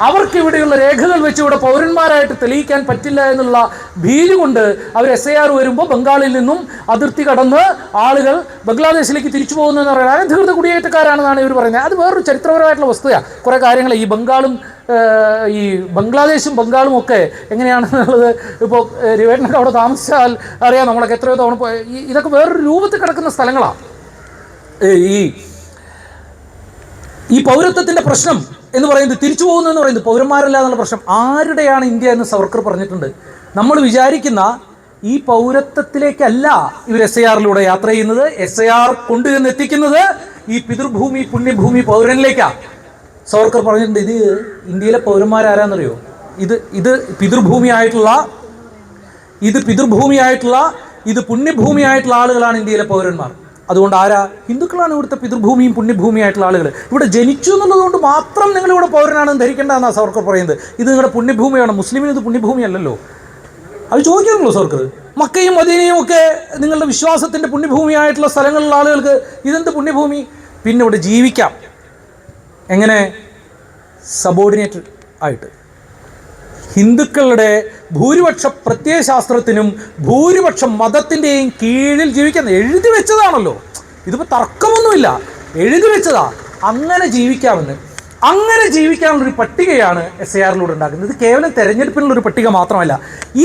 അവർക്ക് ഇവിടെയുള്ള രേഖകൾ വെച്ച് ഇവിടെ പൗരന്മാരായിട്ട് തെളിയിക്കാൻ പറ്റില്ല എന്നുള്ള ഭീതി കൊണ്ട് അവർ SIR വരുമ്പോൾ ബംഗാളിൽ നിന്നും അതിർത്തി കടന്ന് ആളുകൾ ബംഗ്ലാദേശിലേക്ക് തിരിച്ചു പോകുന്നതെന്ന് പറയുന്നത് അനധികൃത കുടിയേറ്റക്കാരാണെന്നാണ് ഇവർ പറയുന്നത്. അത് വേറൊരു ചരിത്രപരമായിട്ടുള്ള വസ്തുതയാണ്. കുറേ കാര്യങ്ങൾ ഈ ബംഗ്ലാദേശും ബംഗാളും ഒക്കെ എങ്ങനെയാണെന്നുള്ളത് ഇപ്പോൾ രവേട്ടനൊക്കെ അവിടെ താമസിച്ചാൽ അറിയാം. നമ്മളൊക്കെ എത്രയോ തവണ ഇതൊക്കെ വേറൊരു രൂപത്തിൽ കിടക്കുന്ന സ്ഥലങ്ങളാണ്. ഈ പൗരത്വത്തിൻ്റെ പ്രശ്നം എന്ന് പറയുന്നത്, തിരിച്ചു പോകുന്നതെന്ന് പറയുന്നത് പൗരന്മാരല്ല എന്നുള്ള പ്രശ്നം ആരുടെയാണ് ഇന്ത്യ എന്ന് സവർക്കർ പറഞ്ഞിട്ടുണ്ട്. നമ്മൾ വിചാരിക്കുന്ന ഈ പൗരത്വത്തിലേക്കല്ല ഇവർ SIRലൂടെ യാത്ര ചെയ്യുന്നത്. SIR കൊണ്ടുവന്ന് എത്തിക്കുന്നത് ഈ പിതൃഭൂമി പുണ്യഭൂമി പൗരനിലേക്കാണ്. സവർക്കർ പറഞ്ഞിട്ടുണ്ട്, ഇത് ഇന്ത്യയിലെ പൗരന്മാരാരാന്നറിയോ? ഇത് പിതൃഭൂമിയായിട്ടുള്ള ഇത് പുണ്യഭൂമിയായിട്ടുള്ള ആളുകളാണ് ഇന്ത്യയിലെ പൗരന്മാർ. അതുകൊണ്ട് ആരാ? ഹിന്ദുക്കളാണ് ഇവിടുത്തെ പിതൃഭൂമിയും പുണ്യഭൂമിയായിട്ടുള്ള ആളുകൾ. ഇവിടെ ജനിച്ചു എന്നുള്ളതുകൊണ്ട് മാത്രം നിങ്ങളിവിടെ പൗരനാണെന്ന് ധരിക്കേണ്ടതെന്നാണ് സവർക്കർ പറയുന്നത്. ഇത് നിങ്ങളുടെ പുണ്യഭൂമിയാണ്. മുസ്ലിമിന് ഇത് പുണ്യഭൂമിയല്ലല്ലോ. അത് ചോദിക്കാറുള്ളൂ സവർക്കർ. മക്കയും മദീനയും ഒക്കെ നിങ്ങളുടെ വിശ്വാസത്തിൻ്റെ പുണ്യഭൂമിയായിട്ടുള്ള സ്ഥലങ്ങളിലുള്ള ആളുകൾക്ക് ഇതെന്ത് പുണ്യഭൂമി? പിന്നെ ഇവിടെ ജീവിക്കാം. എങ്ങനെ? സബോർഡിനേറ്റ് ആയിട്ട്. ഹിന്ദുക്കളുടെ ഭൂരിപക്ഷ പ്രത്യയശാസ്ത്രത്തിനും ഭൂരിപക്ഷം മതത്തിൻ്റെയും കീഴിൽ ജീവിക്കുന്ന എഴുതി വെച്ചതാണല്ലോ. ഇതിപ്പോൾ തർക്കമൊന്നുമില്ല, എഴുതി വെച്ചതാ. അങ്ങനെ ജീവിക്കാമെന്ന്. അങ്ങനെ ജീവിക്കാനുള്ളൊരു പട്ടികയാണ് SIRലൂടെ ഉണ്ടാക്കുന്നത്. ഇത് കേവലം തെരഞ്ഞെടുപ്പിനുള്ളൊരു പട്ടിക മാത്രമല്ല.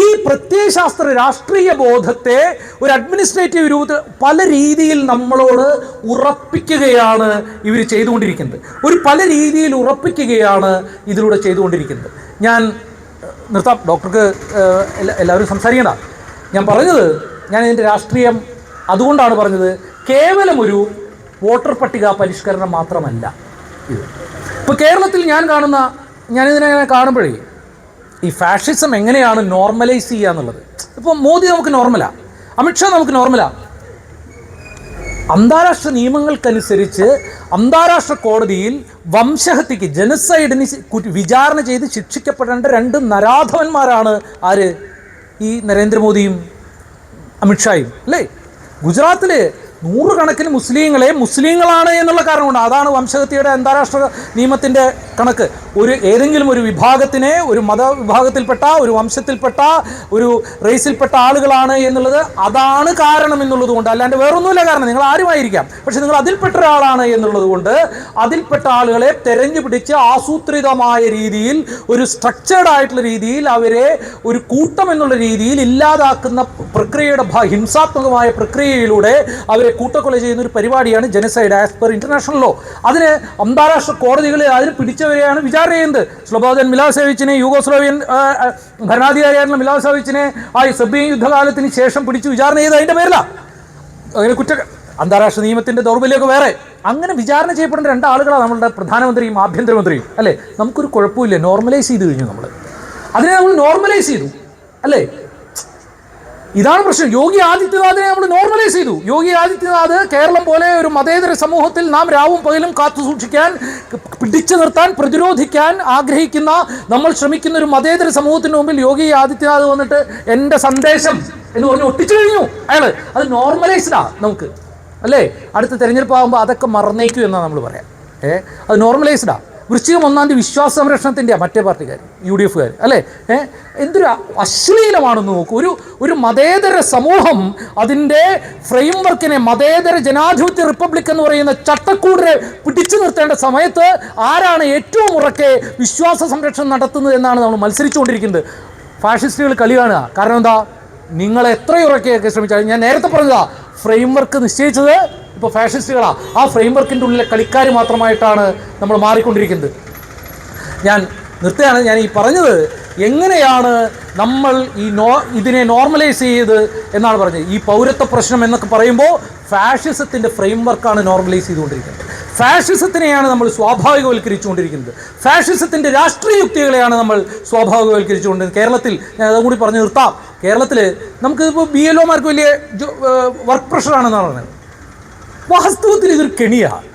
ഈ പ്രത്യയശാസ്ത്ര രാഷ്ട്രീയ ബോധത്തെ ഒരു അഡ്മിനിസ്ട്രേറ്റീവ് രൂപത്തിൽ പല രീതിയിൽ നമ്മളോട് ഉറപ്പിക്കുകയാണ് ഇവർ ചെയ്തുകൊണ്ടിരിക്കുന്നത്. പല രീതിയിൽ ഉറപ്പിക്കുകയാണ് ഇതിലൂടെ ചെയ്തുകൊണ്ടിരിക്കുന്നത്. ഞാൻ നിർത്താം, ഡോക്ടർക്ക് എല്ലാവരും സംസാരിക്കണ്ട. ഞാൻ പറഞ്ഞത്, ഞാൻ ഇതിൻ്റെ രാഷ്ട്രീയം അതുകൊണ്ടാണ് പറഞ്ഞത്, കേവലം ഒരു വോട്ടർ പട്ടിക പരിഷ്കരണം മാത്രമല്ല ഇത്. ഇപ്പോൾ കേരളത്തിൽ ഞാനിതിനെ കാണുമ്പോഴേ ഈ ഫാഷിസം എങ്ങനെയാണ് നോർമലൈസ് ചെയ്യുക എന്നുള്ളത്. ഇപ്പോൾ മോദി നമുക്ക് നോർമലാ, അമിത്ഷാ നമുക്ക് നോർമലാ. അന്താരാഷ്ട്ര നിയമങ്ങൾക്കനുസരിച്ച് അന്താരാഷ്ട്ര കോടതിയിൽ വംശഹത്യക്ക്, ജനസൈഡിന് വിചാരണ ചെയ്ത് ശിക്ഷിക്കപ്പെടേണ്ട രണ്ട് നരാധവന്മാരാണ് ആര്? ഈ നരേന്ദ്രമോദിയും അമിത്ഷായും അല്ലേ? ഗുജറാത്തിൽ നൂറുകണക്കിന് മുസ്ലിങ്ങളാണ് എന്നുള്ള കാരണമുണ്ട്. അതാണ് വംശഹത്യയുടെ അന്താരാഷ്ട്ര നിയമത്തിൻ്റെ കണക്ക്. ഏതെങ്കിലും ഒരു വിഭാഗത്തിനെ, ഒരു മതവിഭാഗത്തിൽപ്പെട്ട, ഒരു വംശത്തിൽപ്പെട്ട, ഒരു റേസിൽപ്പെട്ട ആളുകളാണ് എന്നുള്ളത് അതാണ് കാരണം എന്നുള്ളത് കൊണ്ട്, അല്ലാണ്ട് വേറൊന്നുമില്ല. കാരണം നിങ്ങൾ ആരുമായിരിക്കാം, പക്ഷെ നിങ്ങൾ അതിൽപ്പെട്ട ഒരാളാണ് എന്നുള്ളത് കൊണ്ട് അതിൽപ്പെട്ട ആളുകളെ തെരഞ്ഞു പിടിച്ച് ആസൂത്രിതമായ രീതിയിൽ, ഒരു സ്ട്രക്ചേർഡ് ആയിട്ടുള്ള രീതിയിൽ അവരെ ഒരു കൂട്ടം എന്നുള്ള രീതിയിൽ ഇല്ലാതാക്കുന്ന പ്രക്രിയയുടെ ഹിംസാത്മകമായ പ്രക്രിയയിലൂടെ അവരെ കൂട്ടക്കൊല ചെയ്യുന്ന ഒരു പരിപാടിയാണ് ജനസൈഡ് ആസ് പെർ ഇന്റർനാഷണൽ ലോ. അതിന് അന്താരാഷ്ട്ര കോടതികളിൽ അതിന് പിടിച്ചവരെയാണ് വിചാരണ ചെയ്യുന്നത്. സ്ലോബോദൻ മിലോസെവിച്ചിനെ, യൂഗോസ്ലോവിയൻ ഭരണാധികാരിയായിരുന്ന മിലോസെവിച്ചിനെ ആ സെർബിയൻ യുദ്ധകാലത്തിന് ശേഷം പിടിച്ച് വിചാരണ ചെയ്ത് അതിൻ്റെ പേരിലാണ്. അങ്ങനെ അന്താരാഷ്ട്ര നിയമത്തിൻ്റെ ദൗർബല്യമൊക്കെ വേറെ. അങ്ങനെ വിചാരണ ചെയ്യപ്പെടുന്ന രണ്ടാളുകളാണ് നമ്മളുടെ പ്രധാനമന്ത്രിയും ആഭ്യന്തരമന്ത്രിയും അല്ലേ? നമുക്കൊരു കുഴപ്പമില്ല, നോർമലൈസ് ചെയ്ത് കഴിഞ്ഞു. നമ്മൾ നോർമലൈസ് ചെയ്തു അല്ലേ? ഇതാണ് പ്രശ്നം. യോഗി ആദിത്യനാഥിനെ നമ്മൾ നോർമലൈസ് ചെയ്തു. യോഗി ആദിത്യനാഥ് കേരളം പോലെ ഒരു മതേതര സമൂഹത്തിൽ നാം രാവും പകലും കാത്തു സൂക്ഷിക്കാൻ, പിടിച്ചു നിർത്താൻ, പ്രതിരോധിക്കാൻ ആഗ്രഹിക്കുന്ന, നമ്മൾ ശ്രമിക്കുന്ന ഒരു മതേതര സമൂഹത്തിന് മുമ്പിൽ യോഗി ആദിത്യനാഥ് വന്നിട്ട് എൻ്റെ സന്ദേശം എന്ന് പറഞ്ഞ് ഒട്ടിച്ചു കഴിഞ്ഞു അയാൾ. അത് നോർമലൈസ്ഡാ നമുക്ക് അല്ലേ? അടുത്ത തെരഞ്ഞെടുപ്പ് ആകുമ്പോൾ അതൊക്കെ മറന്നേക്കൂ എന്നാണ് നമ്മൾ പറയാം. അത് നോർമലൈസ്ഡാ. വൃശ്ചികം 1 വിശ്വാസ സംരക്ഷണത്തിൻ്റെ മറ്റേ പാർട്ടിക്കാർ, UDF അല്ലേ? എന്തൊരു അശ്ലീലമാണെന്ന് നോക്കൂ. ഒരു മതേതര സമൂഹം അതിൻ്റെ ഫ്രെയിംവർക്കിനെ, മതേതര ജനാധിപത്യ റിപ്പബ്ലിക് എന്ന് പറയുന്ന ചട്ടക്കൂടിനെ പിടിച്ചു നിർത്തേണ്ട സമയത്ത് ആരാണ് ഏറ്റവും ഉറക്കെ വിശ്വാസ സംരക്ഷണം നടത്തുന്നത് എന്നാണ് നമ്മൾ മത്സരിച്ചുകൊണ്ടിരിക്കുന്നത്. ഫാഷിസ്റ്റുകൾ കളി കാണുക. കാരണം എന്താ? നിങ്ങൾ എത്ര ഉറക്കെയൊക്കെ ശ്രമിച്ചാൽ, ഞാൻ നേരത്തെ പറഞ്ഞതാ, ഫ്രെയിംവർക്ക് നിശ്ചയിച്ചത് ഇപ്പോൾ ഫാഷിസ്റ്റുകളാണ്. ആ ഫ്രെയിംവർക്കിൻ്റെ ഉള്ളിലെ കളിക്കാർ മാത്രമായിട്ടാണ് നമ്മൾ മാറിക്കൊണ്ടിരിക്കുന്നത്. ഞാൻ നിർത്തുകയാണ്. ഞാൻ ഈ പറഞ്ഞത് എങ്ങനെയാണ് നമ്മൾ ഇതിനെ നോർമലൈസ് ചെയ്ത് എന്നാണ് പറഞ്ഞത്. ഈ പൗരത്വ പ്രശ്നം എന്നൊക്കെ പറയുമ്പോൾ ഫാഷിസത്തിൻ്റെ ഫ്രെയിംവർക്കാണ് നോർമലൈസ് ചെയ്തുകൊണ്ടിരിക്കുന്നത്. ഫാഷിസത്തിനെയാണ് നമ്മൾ സ്വാഭാവികവൽക്കരിച്ചുകൊണ്ടിരിക്കുന്നത്. ഫാഷിസത്തിൻ്റെ രാഷ്ട്രീയ യുക്തികളെയാണ് നമ്മൾ സ്വാഭാവികവൽക്കരിച്ചുകൊണ്ടിരിക്കുന്നത്. കേരളത്തിൽ ഞാൻ അതും കൂടി പറഞ്ഞ് നിർത്താം. കേരളത്തിൽ നമുക്കിപ്പോൾ BLOമാർക്ക് വലിയ വർക്ക് പ്രഷറാണെന്നാണ് പറഞ്ഞത്. വാസ്തവത്തിൽ ഇതൊരു കെണിയാണ്.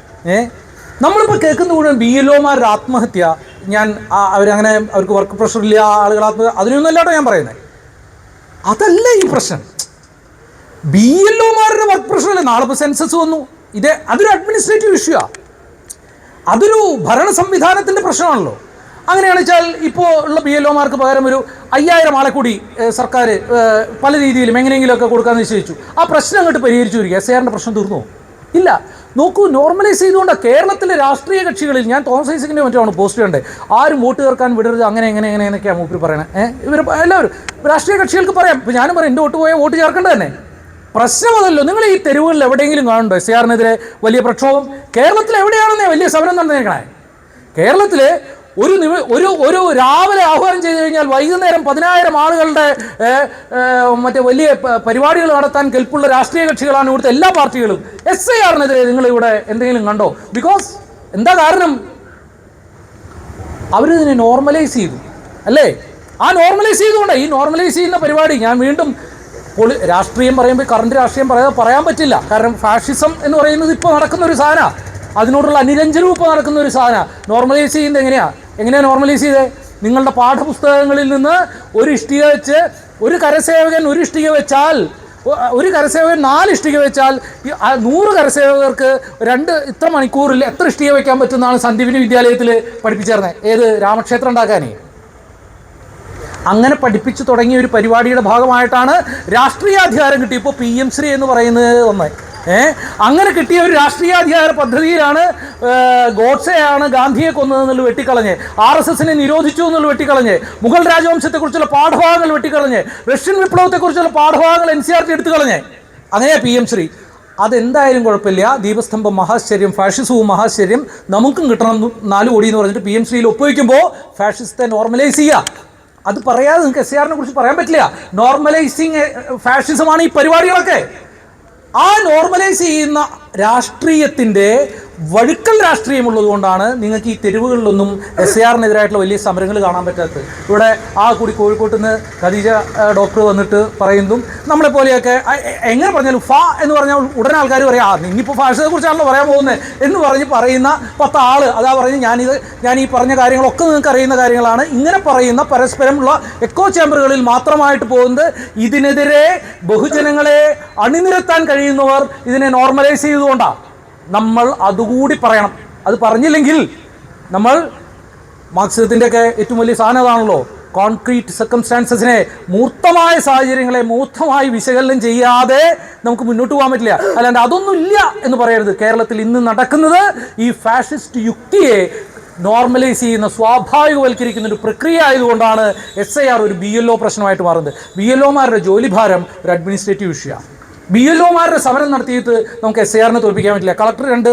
നമ്മളിപ്പോൾ കേൾക്കുന്ന കൂടെ BLOമാരുടെ ആത്മഹത്യ, അവർക്ക് വർക്ക് പ്രഷറില്ല, ആളുകൾ ആത്മഹത്യ, അതിനൊന്നുമല്ലാട്ടോ ഞാൻ പറയുന്നത്. അതല്ല ഈ പ്രശ്നം. BLOമാരുടെ വർക്ക് പ്രഷറല്ലേ. നാളെ ഇപ്പോൾ സെൻസസ് വന്നു, അതൊരു അഡ്മിനിസ്ട്രേറ്റീവ് ഇഷ്യൂ ആണ്. അതൊരു ഭരണ സംവിധാനത്തിൻ്റെ പ്രശ്നമാണല്ലോ. അങ്ങനെയാണെന്ന് വെച്ചാൽ ഇപ്പോൾ ഉള്ള BLOമാർക്ക് പകരം ഒരു 5000 ആളെ കൂടി സർക്കാർ പല രീതിയിലും എങ്ങനെയെങ്കിലുമൊക്കെ കൊടുക്കാമെന്ന് നിശ്ചയിച്ചു. ആ പ്രശ്നം അങ്ങോട്ട് പരിഹരിച്ചു വരിക. SARൻ്റെ പ്രശ്നം തീർന്നോ? ഇല്ല. നോക്കൂ, നോർമലൈസ് ചെയ്തുകൊണ്ട് കേരളത്തിലെ രാഷ്ട്രീയ കക്ഷികളിൽ, ഞാൻ തോമസ് ഐസക്കിൻ്റെ മറ്റാണ് പോസ്റ്റ് കണ്ടത്, ആരും വോട്ട് ചേർക്കാൻ വിടരുത്, അങ്ങനെയൊക്കെയാണ് മൂപ്പർ പറയണേ. ഇവർ എല്ലാവരും രാഷ്ട്രീയ കക്ഷികൾക്ക് പറയാം. ഇപ്പോൾ ഞാനും പറയാം, എൻ്റെ വോട്ട് പോയാൽ വോട്ട് ചേർക്കേണ്ടത് തന്നെ. പ്രശ്നം അതല്ലോ. നിങ്ങൾ ഈ തെരുവുകളിൽ എവിടെയെങ്കിലും കാണുന്നുണ്ടോ SARനെതിരെ വലിയ പ്രക്ഷോഭം? കേരളത്തിൽ എവിടെയാണെന്നേ വലിയ സമരം നടന്നേക്കണേ. കേരളത്തിൽ ഒരു രാവിലെ ആഹ്വാനം ചെയ്തു കഴിഞ്ഞാൽ വൈകുന്നേരം 10000 ആളുകളുടെ വലിയ പരിപാടികൾ നടത്താൻ കെൽപ്പുള്ള രാഷ്ട്രീയ കക്ഷികളാണ് ഇവിടുത്തെ എല്ലാ പാർട്ടികളും. SARനെതിരെ നിങ്ങളിവിടെ എന്തെങ്കിലും കണ്ടോ? ബിക്കോസ് എന്താ കാരണം? അവരിതിനെ നോർമലൈസ് ചെയ്തു അല്ലേ? ആ നോർമലൈസ് ചെയ്തുകൊണ്ട് ഈ നോർമലൈസ് ചെയ്യുന്ന പരിപാടി, ഞാൻ വീണ്ടും രാഷ്ട്രീയം പറയുമ്പോൾ കറണ്ട് രാഷ്ട്രീയം പറയാൻ പറ്റില്ല. കാരണം ഫാഷിസം എന്ന് പറയുന്നത് ഇപ്പോൾ നടക്കുന്ന ഒരു സാധനമാണ്. അതിനോടുള്ള അനുരഞ്ജനവും ഇപ്പോൾ നടക്കുന്ന ഒരു സാധനമാണ്. നോർമലൈസ് ചെയ്യുന്നത് എങ്ങനെയാണ് നോർമലൈസ് ചെയ്തത്? നിങ്ങളുടെ പാഠപുസ്തകങ്ങളിൽ നിന്ന് ഒരു ഇഷ്ടിക വെച്ച്, ഒരു കരസേവകൻ 1 ഇഷ്ടിക വെച്ചാൽ, ഒരു കരസേവകൻ 4 ഇഷ്ടിക വെച്ചാൽ 100 കരസേവകർക്ക് ഇത്ര മണിക്കൂറിൽ എത്ര ഇഷ്ടിക വയ്ക്കാൻ പറ്റുമെന്നാണ് സന്ദീപിനി വിദ്യാലയത്തിൽ പഠിപ്പിച്ചേർന്നത്. ഏത് രാമക്ഷേത്രം ഉണ്ടാക്കാനേ? അങ്ങനെ പഠിപ്പിച്ചു തുടങ്ങിയ ഒരു പരിപാടിയുടെ ഭാഗമായിട്ടാണ് രാഷ്ട്രീയാധികാരം കിട്ടി. ഇപ്പോൾ PM ശ്രീ എന്ന് പറയുന്നത് ഒന്ന്. അങ്ങനെ കിട്ടിയ ഒരു രാഷ്ട്രീയാധികാര പദ്ധതിയിലാണ് ഗോഡ്സെയാണ് ഗാന്ധിയെ കൊന്നതെന്നുള്ള വെട്ടിക്കളഞ്ഞ്, RSSനെ നിരോധിച്ചു എന്നുള്ള വെട്ടിക്കളഞ്ഞ്, മുഗൾ രാജവംശത്തെക്കുറിച്ചുള്ള പാഠഭാഗങ്ങൾ വെട്ടിക്കളഞ്ഞ്, റഷ്യൻ വിപ്ലവത്തെക്കുറിച്ചുള്ള പാഠഭാഗങ്ങൾ NCERT എടുത്തു കളഞ്ഞ്. അങ്ങനെയാ PM ശ്രീ. അതെന്തായാലും കുഴപ്പമില്ല. ദീപസ്തംഭം മഹാശ്ചര്യം, ഫാഷിസവും മഹാശ്ചര്യം, നമുക്കും കിട്ടണം 4 കോടി എന്ന് പറഞ്ഞിട്ട് PM ശ്രീയിൽ ഒപ്പുവയ്ക്കുമ്പോൾ ഫാഷിസത്തെ നോർമലൈസ് ചെയ്യുക. അത് പറയാതെ നിങ്ങൾക്ക് എസ് ഐ ആറിനെ കുറിച്ച് പറയാൻ പറ്റില്ല. നോർമലൈസിങ് ഫാഷിസമാണ് ഈ പരിപാടികളൊക്കെ. ആ നോർമലൈസ് ചെയ്യുന്ന രാഷ്ട്രീയത്തിൻ്റെ വഴുക്കൽ രാഷ്ട്രീയമുള്ളത് കൊണ്ടാണ് നിങ്ങൾക്ക് ഈ തെരുവുകളിലൊന്നും എസ് ഐ ആറിനെതിരായിട്ടുള്ള വലിയ സമരങ്ങൾ കാണാൻ പറ്റാത്തത്. ഇവിടെ കൂടി കോഴിക്കോട്ട് നിന്ന് ഖദീജ ഡോക്ടർ വന്നിട്ട് പറയുന്നതും നമ്മളെപ്പോലെയൊക്കെ എങ്ങനെ പറഞ്ഞാലും എന്ന് പറഞ്ഞാൽ ഉടനെ ആൾക്കാർ പറയാം ഇനിയിപ്പോൾ ഫാഷിസത്തെ കുറിച്ചാണല്ലോ പറയാൻ പോകുന്നത് എന്ന് പറയുന്ന 10 ആൾ അതാ പറഞ്ഞ് ഞാൻ ഈ പറഞ്ഞ കാര്യങ്ങളൊക്കെ നിങ്ങൾക്ക് അറിയുന്ന കാര്യങ്ങളാണ്. ഇങ്ങനെ പറയുന്ന പരസ്പരമുള്ള എക്കോ ചേമ്പറുകളിൽ മാത്രമായിട്ട് പോകുന്നത് ഇതിനെതിരെ ബഹുജനങ്ങളെ അണിനിരത്താൻ കഴിയുന്നവർ ഇതിനെ നോർമലൈസ് ചെയ്തുകൊണ്ടാണ്. നമ്മൾ അതുകൂടി പറയണം. അത് പറഞ്ഞില്ലെങ്കിൽ നമ്മൾ മാർക്സിസത്തിൻ്റെയൊക്കെ ഏറ്റവും വലിയ സാധനം അതാണല്ലോ, കോൺക്രീറ്റ് സർക്കംസ്റ്റാൻസസിനെ, മൂർത്തമായ സാഹചര്യങ്ങളെ മൂർത്തമായി വിശകലനം ചെയ്യാതെ നമുക്ക് മുന്നോട്ട് പോകാൻ പറ്റില്ല. അല്ലാണ്ട് അതൊന്നും ഇല്ല എന്ന് പറയരുത്. കേരളത്തിൽ ഇന്ന് നടക്കുന്നത് ഈ ഫാഷിസ്റ്റ് യുക്തിയെ നോർമലൈസ് ചെയ്യുന്ന, സ്വാഭാവികവൽക്കരിക്കുന്ന ഒരു പ്രക്രിയ ആയതുകൊണ്ടാണ് SIR ഒരു BLO പ്രശ്നമായിട്ട് മാറുന്നത്. BLOമാരുടെ ജോലിഭാരം ഒരു അഡ്മിനിസ്ട്രേറ്റീവ് ഇഷ്യൂയാണ്. BLOമാരുടെ സമരം നടത്തിയിട്ട് നമുക്ക് SIRനെ തോൽപ്പിക്കാൻ പറ്റില്ല. കളക്ടർ 2